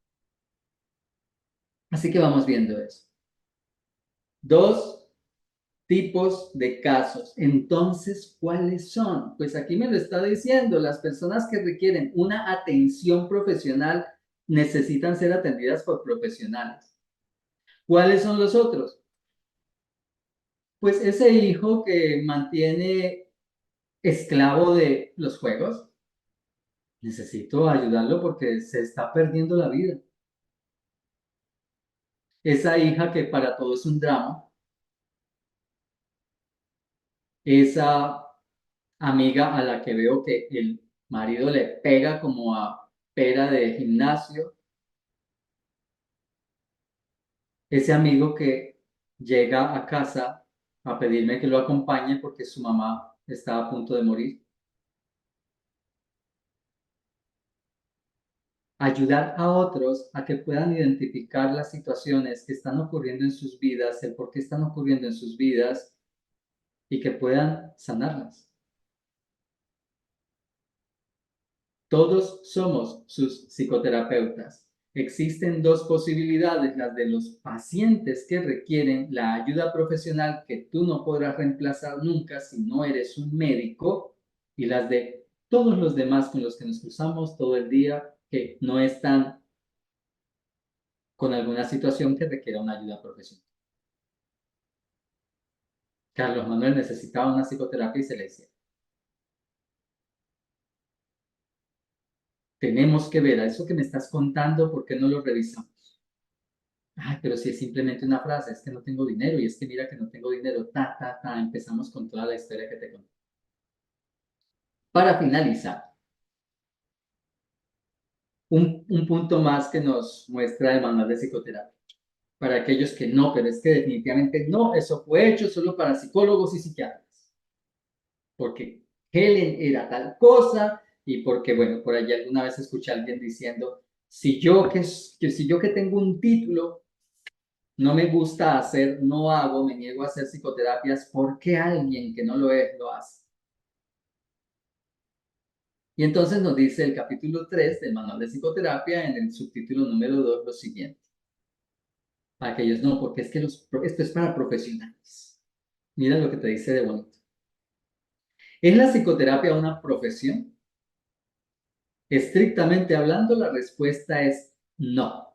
Así que vamos viendo eso. Dos tipos de casos. Entonces, ¿cuáles son? Pues aquí me lo está diciendo, las personas que requieren una atención profesional necesitan ser atendidas por profesionales. ¿Cuáles son los otros? Pues ese hijo que mantiene esclavo de los juegos, necesito ayudarlo porque se está perdiendo la vida. Esa hija que para todo es un drama, esa amiga a la que veo que el marido le pega como a pera de gimnasio, ese amigo que llega a casa a pedirme que lo acompañe porque su mamá está a punto de morir. Ayudar a otros a que puedan identificar las situaciones que están ocurriendo en sus vidas, el por qué están ocurriendo en sus vidas y que puedan sanarlas. Todos somos sus psicoterapeutas. Existen dos posibilidades, las de los pacientes que requieren la ayuda profesional que tú no podrás reemplazar nunca si no eres un médico, y las de todos los demás con los que nos cruzamos todo el día que no están con alguna situación que requiera una ayuda profesional. Carlos Manuel necesitaba una psicoterapia y se le hicieron. Tenemos que ver a eso que me estás contando, ¿por qué no lo revisamos? Ay, pero si es simplemente una frase, es que no tengo dinero y es que mira que no tengo dinero, empezamos con toda la historia que te conté. Para finalizar, un punto más que nos muestra el manual de psicoterapia. Para aquellos que no, pero es que definitivamente no, eso fue hecho solo para psicólogos y psiquiatras. Porque Helen era tal cosa y porque, bueno, por allí alguna vez escuché a alguien diciendo, si yo que tengo un título no me gusta hacer, no hago, me niego a hacer psicoterapias, ¿por qué alguien que no lo es lo hace? Y entonces nos dice el capítulo 3 del manual de psicoterapia en el subtítulo número 2 lo siguiente. Para aquellos no, porque es que esto es para profesionales. Mira lo que te dice de bonito. ¿Es la psicoterapia una profesión? Estrictamente hablando, la respuesta es no.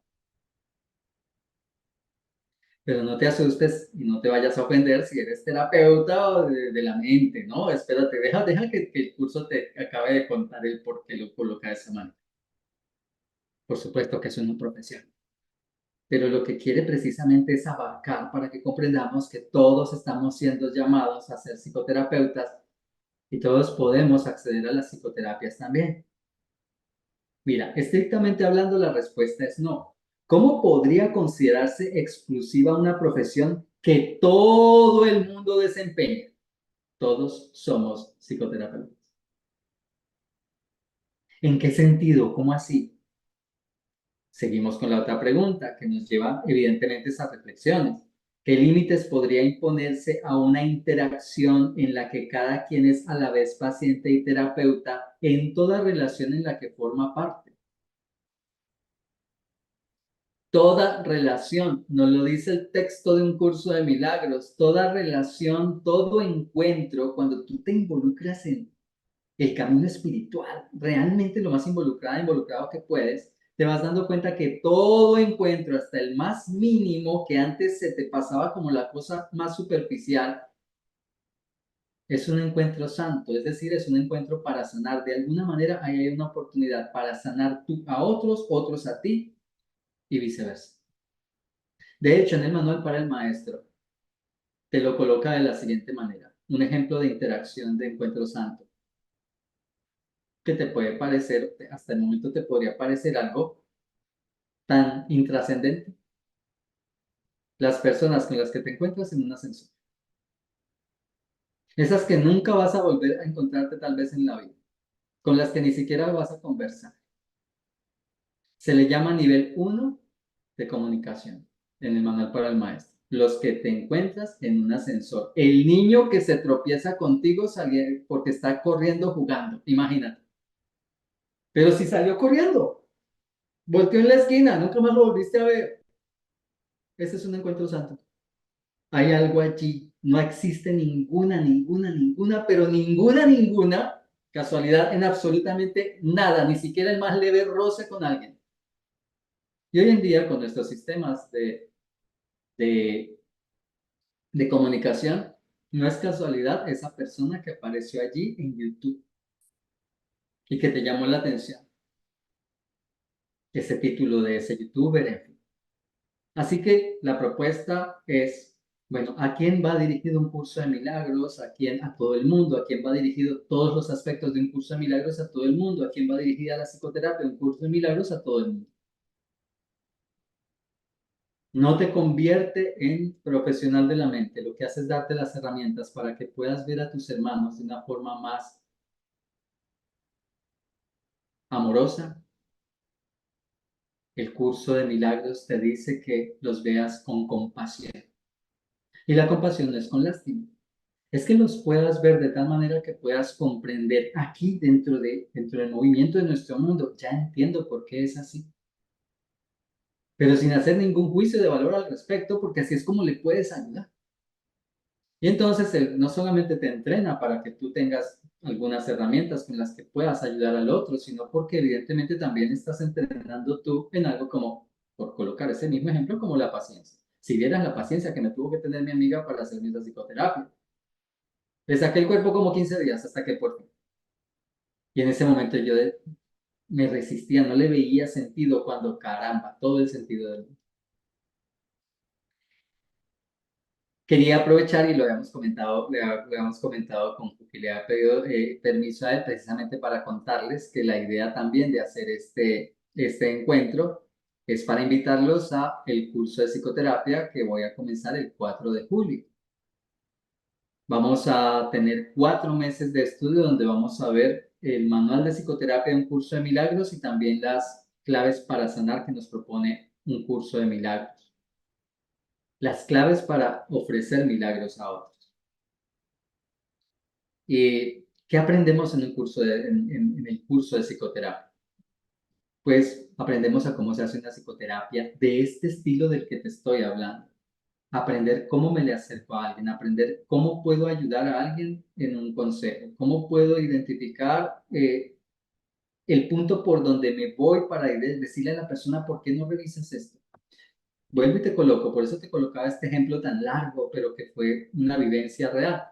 Pero no te asustes y no te vayas a ofender si eres terapeuta o de la mente, ¿no? Espérate, deja que el curso te acabe de contar el por qué lo coloca de esa manera. Por supuesto que es una profesión, pero lo que quiere precisamente es abarcar para que comprendamos que todos estamos siendo llamados a ser psicoterapeutas y todos podemos acceder a las psicoterapias también. Mira, estrictamente hablando, la respuesta es no. ¿Cómo podría considerarse exclusiva una profesión que todo el mundo desempeña? Todos somos psicoterapeutas. ¿En qué sentido? ¿Cómo así? Seguimos con la otra pregunta que nos lleva evidentemente a esas reflexiones. ¿Qué límites podría imponerse a una interacción en la que cada quien es a la vez paciente y terapeuta en toda relación en la que forma parte? Toda relación, nos lo dice el texto de un curso de milagros, toda relación, todo encuentro, cuando tú te involucras en el camino espiritual, realmente lo más involucrado que puedes, te vas dando cuenta que todo encuentro, hasta el más mínimo que antes se te pasaba como la cosa más superficial, es un encuentro santo, es decir, es un encuentro para sanar. De alguna manera, ahí hay una oportunidad para sanar tú a otros, otros a ti y viceversa. De hecho, en el manual para el maestro, te lo coloca de la siguiente manera. Un ejemplo de interacción de encuentro santo, que te puede parecer, hasta el momento te podría parecer algo tan intrascendente. Las personas con las que te encuentras en un ascensor. Esas que nunca vas a volver a encontrarte tal vez en la vida. Con las que ni siquiera vas a conversar. Se le llama nivel 1 de comunicación en el manual para el maestro. Los que te encuentras en un ascensor. El niño que se tropieza contigo porque está corriendo jugando. Imagínate. Pero si salió corriendo, volteó en la esquina, nunca más lo volviste a ver. Ese es un encuentro santo. Hay algo allí. No existe ninguna, pero ninguna casualidad en absolutamente nada, ni siquiera el más leve roce con alguien. Y hoy en día, con nuestros sistemas de, de comunicación, no es casualidad esa persona que apareció allí en YouTube y que te llamó la atención, ese título de ese youtuber, en fin. Así que la propuesta es, bueno, ¿a quién va dirigido un curso de milagros? ¿A quién? A todo el mundo. ¿A quién va dirigido todos los aspectos de un curso de milagros? A todo el mundo. ¿A quién va dirigida la psicoterapia? Un curso de milagros a todo el mundo. No te convierte en profesional de la mente. Lo que hace es darte las herramientas para que puedas ver a tus hermanos de una forma más amorosa. El curso de milagros te dice que los veas con compasión. Y la compasión no es con lástima. Es que los puedas ver de tal manera que puedas comprender aquí dentro del movimiento de nuestro mundo. Ya entiendo por qué es así. Pero sin hacer ningún juicio de valor al respecto, porque así es como le puedes ayudar. Y entonces él no solamente te entrena para que tú tengas algunas herramientas con las que puedas ayudar al otro, sino porque evidentemente también estás entrenando tú en algo como, por colocar ese mismo ejemplo, como la paciencia. Si vieras la paciencia que me tuvo que tener mi amiga para hacerme esa psicoterapia. Le saqué el cuerpo como 15 días hasta que por fin. Y en ese momento me resistía, no le veía sentido cuando, caramba, todo el sentido del mundo. Quería aprovechar y lo habíamos comentado con que le había pedido permiso a él precisamente para contarles que la idea también de hacer este encuentro es para invitarlos a el curso de psicoterapia que voy a comenzar el 4 de julio. Vamos a tener 4 meses de estudio donde vamos a ver el manual de psicoterapia de un curso de milagros y también las claves para sanar que nos propone un curso de milagros. Las claves para ofrecer milagros a otros. ¿Y qué aprendemos en el curso de psicoterapia? Pues aprendemos a cómo se hace una psicoterapia de este estilo del que te estoy hablando. Aprender cómo me le acerco a alguien, aprender cómo puedo ayudar a alguien en un consejo, cómo puedo identificar el punto por donde me voy para decirle a la persona, ¿por qué no revisas esto? Vuelvo y te coloco, por eso te colocaba este ejemplo tan largo, pero que fue una vivencia real.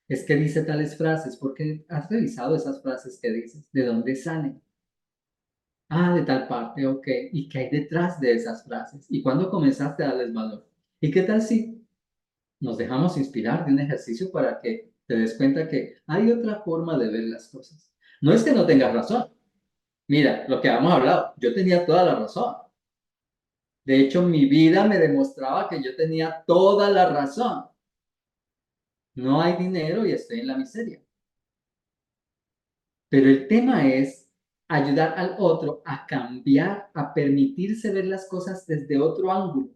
Es que dice tales frases, porque has revisado esas frases que dices, ¿de dónde salen? Ah, de tal parte, ok. ¿Y qué hay detrás de esas frases? ¿Y cuándo comenzaste a darles valor? ¿Y qué tal si nos dejamos inspirar de un ejercicio para que te des cuenta que hay otra forma de ver las cosas? No es que no tengas razón. Mira, lo que habíamos hablado, yo tenía toda la razón. De hecho, mi vida me demostraba que yo tenía toda la razón. No hay dinero y estoy en la miseria. Pero el tema es ayudar al otro a cambiar, a permitirse ver las cosas desde otro ángulo.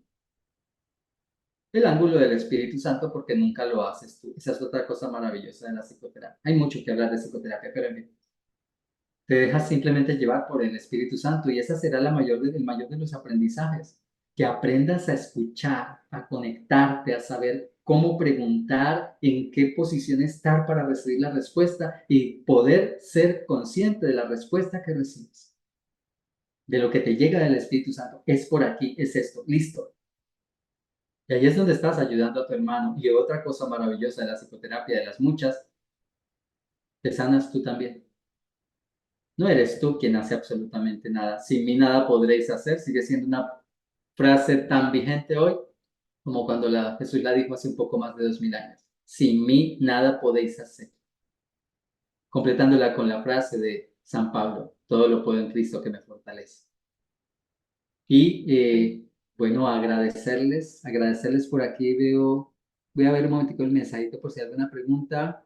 el ángulo del Espíritu Santo porque nunca lo haces tú. Esa es otra cosa maravillosa de la psicoterapia. Hay mucho que hablar de psicoterapia, pero en fin, te dejas simplemente llevar por el Espíritu Santo y esa será el mayor de los aprendizajes. Que aprendas a escuchar, a conectarte, a saber cómo preguntar, en qué posición estar para recibir la respuesta y poder ser consciente de la respuesta que recibes, de lo que te llega del Espíritu Santo. Es por aquí, es esto, listo. Y ahí es donde estás ayudando a tu hermano. Y otra cosa maravillosa de la psicoterapia, de las muchas, te sanas tú también. No eres tú quien hace absolutamente nada. Sin mí nada podréis hacer. Sigue siendo una frase tan vigente hoy como cuando Jesús la dijo hace un poco más de 2000 años. Sin mí nada podéis hacer. Completándola con la frase de San Pablo, todo lo puedo en Cristo que me fortalece. Y bueno, agradecerles por aquí. Voy a ver un momentico el mensajito por si hay alguna pregunta.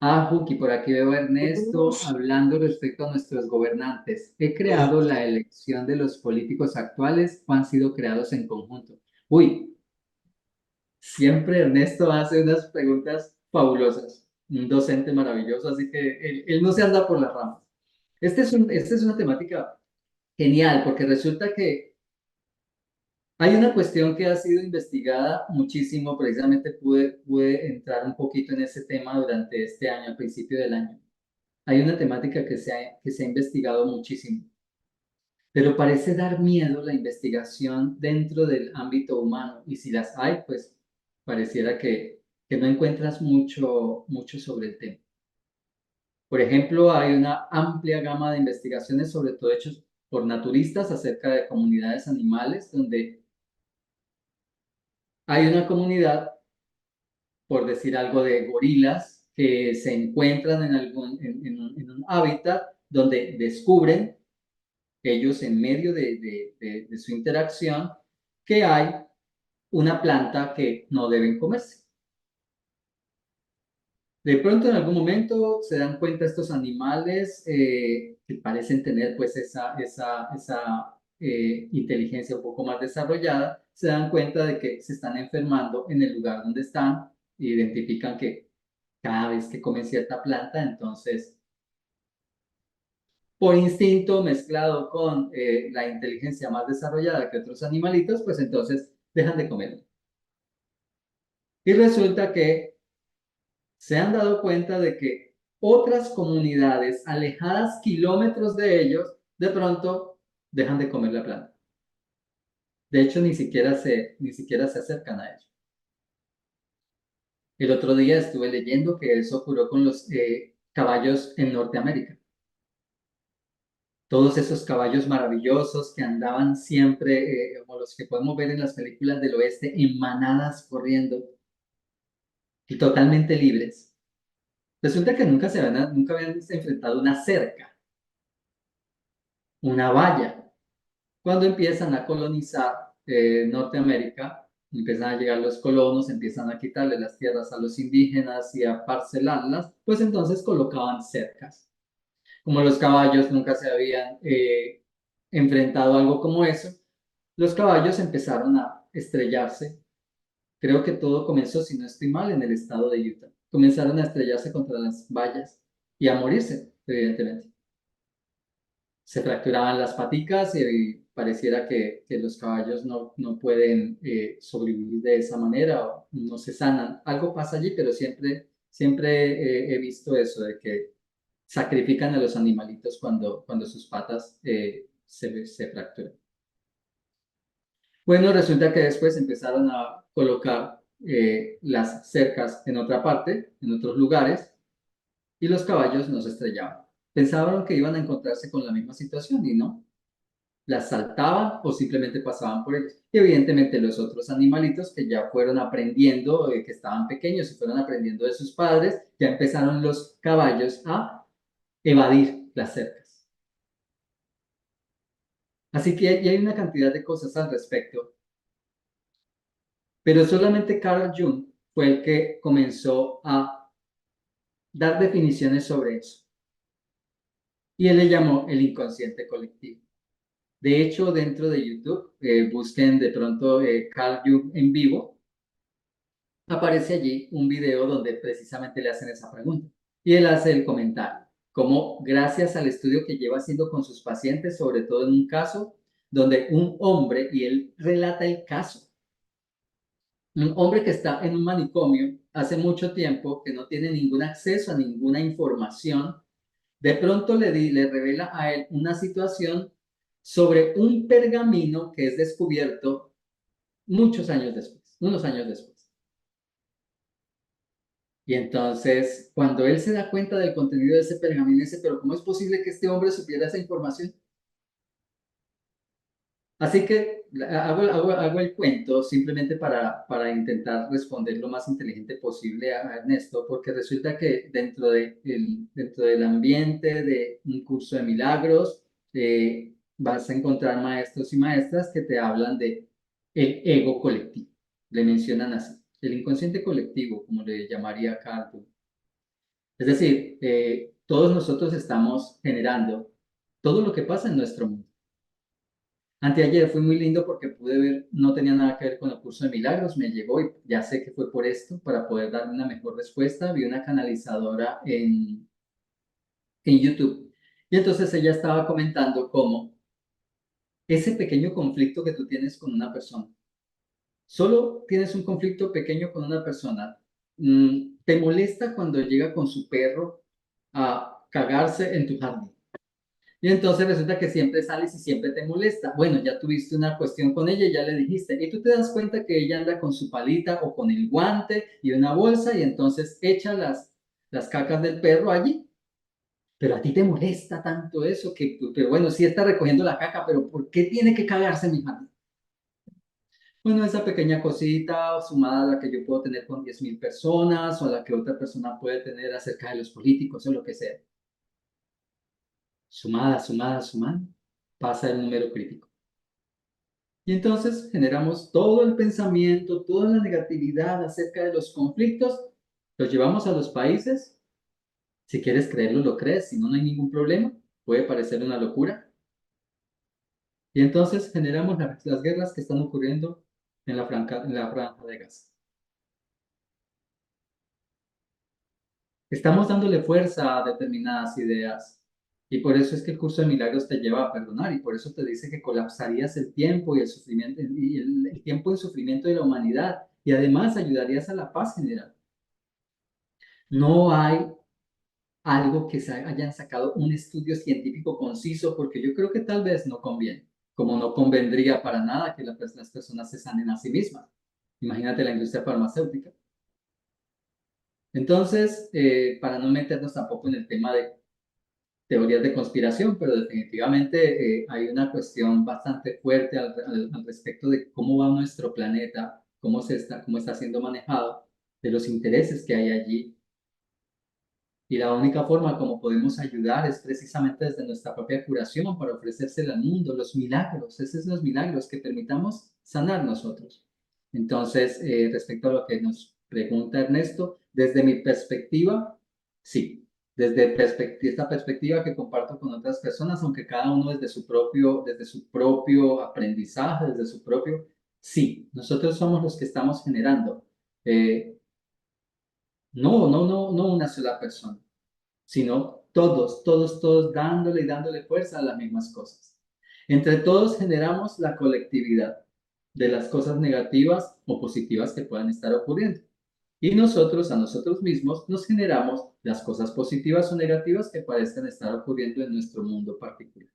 Juki, por aquí veo a Ernesto hablando respecto a nuestros gobernantes. He creado la elección de los políticos actuales o han sido creados en conjunto. Uy, siempre Ernesto hace unas preguntas fabulosas. Un docente maravilloso, así que él no se anda por las ramas. Esta es una temática genial porque resulta que hay una cuestión que ha sido investigada muchísimo, precisamente pude entrar un poquito en ese tema durante este año, al principio del año. Hay una temática que se ha investigado muchísimo, pero parece dar miedo la investigación dentro del ámbito humano, y si las hay, pues pareciera que no encuentras mucho sobre el tema. Por ejemplo, hay una amplia gama de investigaciones, sobre todo hechos por naturistas, acerca de comunidades animales, donde hay una comunidad, por decir algo, de gorilas que se encuentran en un hábitat donde descubren ellos en medio de su interacción que hay una planta que no deben comerse. De pronto en algún momento se dan cuenta estos animales que parecen tener pues esa inteligencia un poco más desarrollada, se dan cuenta de que se están enfermando en el lugar donde están, identifican que cada vez que comen cierta planta, entonces por instinto mezclado con la inteligencia más desarrollada que otros animalitos, pues entonces dejan de comer. Y resulta que se han dado cuenta de que otras comunidades alejadas kilómetros de ellos, de pronto dejan de comer la planta. De hecho, ni siquiera se acercan a ellos. El otro día estuve leyendo que eso ocurrió con los caballos en Norteamérica. Todos esos caballos maravillosos que andaban siempre, como los que podemos ver en las películas del oeste, en manadas corriendo y totalmente libres. Resulta que nunca habían enfrentado una cerca, una valla. Cuando empiezan a colonizar Norteamérica, empiezan a llegar los colonos, empiezan a quitarle las tierras a los indígenas y a parcelarlas, pues entonces colocaban cercas. Como los caballos nunca se habían enfrentado a algo como eso, los caballos empezaron a estrellarse. Creo que todo comenzó, si no estoy mal, en el estado de Utah. Comenzaron a estrellarse contra las vallas y a morirse, evidentemente. Se fracturaban las paticas y pareciera que los caballos no pueden sobrevivir de esa manera o no se sanan. Algo pasa allí, pero siempre he visto eso de que sacrifican a los animalitos cuando sus patas se fracturan. Bueno, resulta que después empezaron a colocar las cercas en otra parte, en otros lugares, y los caballos no se estrellaban. Pensaban que iban a encontrarse con la misma situación y no. Las saltaban o simplemente pasaban por ellos. Y evidentemente los otros animalitos que ya fueron aprendiendo, que estaban pequeños y fueron aprendiendo de sus padres, ya empezaron los caballos a evadir las cercas. Así que ya hay una cantidad de cosas al respecto. Pero solamente Carl Jung fue el que comenzó a dar definiciones sobre eso. Y él le llamó el inconsciente colectivo. De hecho, dentro de YouTube, busquen de pronto Carl Jung en vivo aparece allí un video donde precisamente le hacen esa pregunta. Y él hace el comentario, como gracias al estudio que lleva haciendo con sus pacientes, sobre todo en un caso donde un hombre, y él relata el caso, un hombre que está en un manicomio hace mucho tiempo, que no tiene ningún acceso a ninguna información, de pronto le revela a él una situación sobre un pergamino que es descubierto muchos años después, unos años después. Y entonces, cuando él se da cuenta del contenido de ese pergamino, dice, pero ¿cómo es posible que este hombre supiera esa información? Así que hago el cuento simplemente para intentar responder lo más inteligente posible a Ernesto, porque resulta que dentro del ambiente de un curso de milagros, vas a encontrar maestros y maestras que te hablan de el ego colectivo. Le mencionan así, el inconsciente colectivo, como le llamaría Carl Jung. Es decir, todos nosotros estamos generando todo lo que pasa en nuestro mundo. Anteayer fue muy lindo porque pude ver, no tenía nada que ver con el curso de milagros, me llegó y ya sé que fue por esto, para poder darme una mejor respuesta. Vi una canalizadora en YouTube y entonces ella estaba comentando cómo ese pequeño conflicto que tú tienes con una persona, solo tienes un conflicto pequeño con una persona, te molesta cuando llega con su perro a cagarse en tu jardín. Y entonces resulta que siempre sales y siempre te molesta. Bueno, ya tuviste una cuestión con ella y ya le dijiste. Y tú te das cuenta que ella anda con su palita o con el guante y una bolsa y entonces echa las cacas del perro allí. Pero a ti te molesta tanto eso que, pero bueno, sí está recogiendo la caca, pero ¿por qué tiene que cagarse mi jardín? Bueno, esa pequeña cosita sumada a la que yo puedo tener con 10.000 personas o a la que otra persona puede tener acerca de los políticos o lo que sea. Sumada, sumada, sumada, pasa el número crítico. Y entonces generamos todo el pensamiento, toda la negatividad acerca de los conflictos, los llevamos a los países. Si quieres creerlo, lo crees, si no, no hay ningún problema. Puede parecer una locura. Y entonces generamos las guerras que están ocurriendo en la franja de Gaza. Estamos dándole fuerza a determinadas ideas. Y por eso es que el curso de milagros te lleva a perdonar y por eso te dice que colapsarías el tiempo y el sufrimiento y el tiempo de sufrimiento de la humanidad y además ayudarías a la paz general. No hay algo que se hayan sacado un estudio científico conciso porque yo creo que tal vez no conviene, como no convendría para nada que las personas se sanen a sí mismas. Imagínate la industria farmacéutica. Entonces, para no meternos tampoco en el tema de teorías de conspiración, pero definitivamente hay una cuestión bastante fuerte al respecto de cómo va nuestro planeta, cómo está siendo manejado, de los intereses que hay allí. Y la única forma como podemos ayudar es precisamente desde nuestra propia curación para ofrecérsela al mundo, los milagros, esos son los milagros que permitamos sanar nosotros. Entonces, respecto a lo que nos pregunta Ernesto, desde mi perspectiva, sí, desde esta perspectiva que comparto con otras personas, aunque cada uno desde su propio aprendizaje, desde su propio, sí, nosotros somos los que estamos generando. No una sola persona, sino todos dándole y dándole fuerza a las mismas cosas. Entre todos generamos la colectividad de las cosas negativas o positivas que puedan estar ocurriendo. Y nosotros, a nosotros mismos, nos generamos las cosas positivas o negativas que parezcan estar ocurriendo en nuestro mundo particular.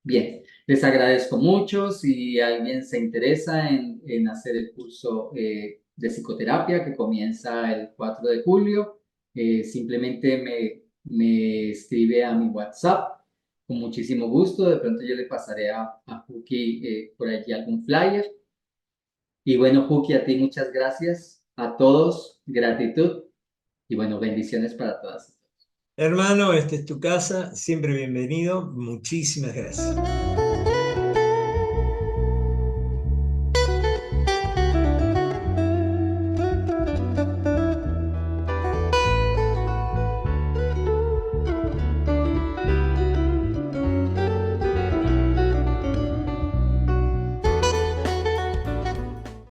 Bien, les agradezco mucho. Si alguien se interesa en hacer el curso de psicoterapia que comienza el 4 de julio, simplemente me escribe a mi WhatsApp con muchísimo gusto. De pronto yo le pasaré a Juki por allí algún flyer. Y bueno, Juki, a ti muchas gracias. A todos, gratitud. Y bueno, bendiciones para todas. Hermano, esta es tu casa, siempre bienvenido. Muchísimas gracias.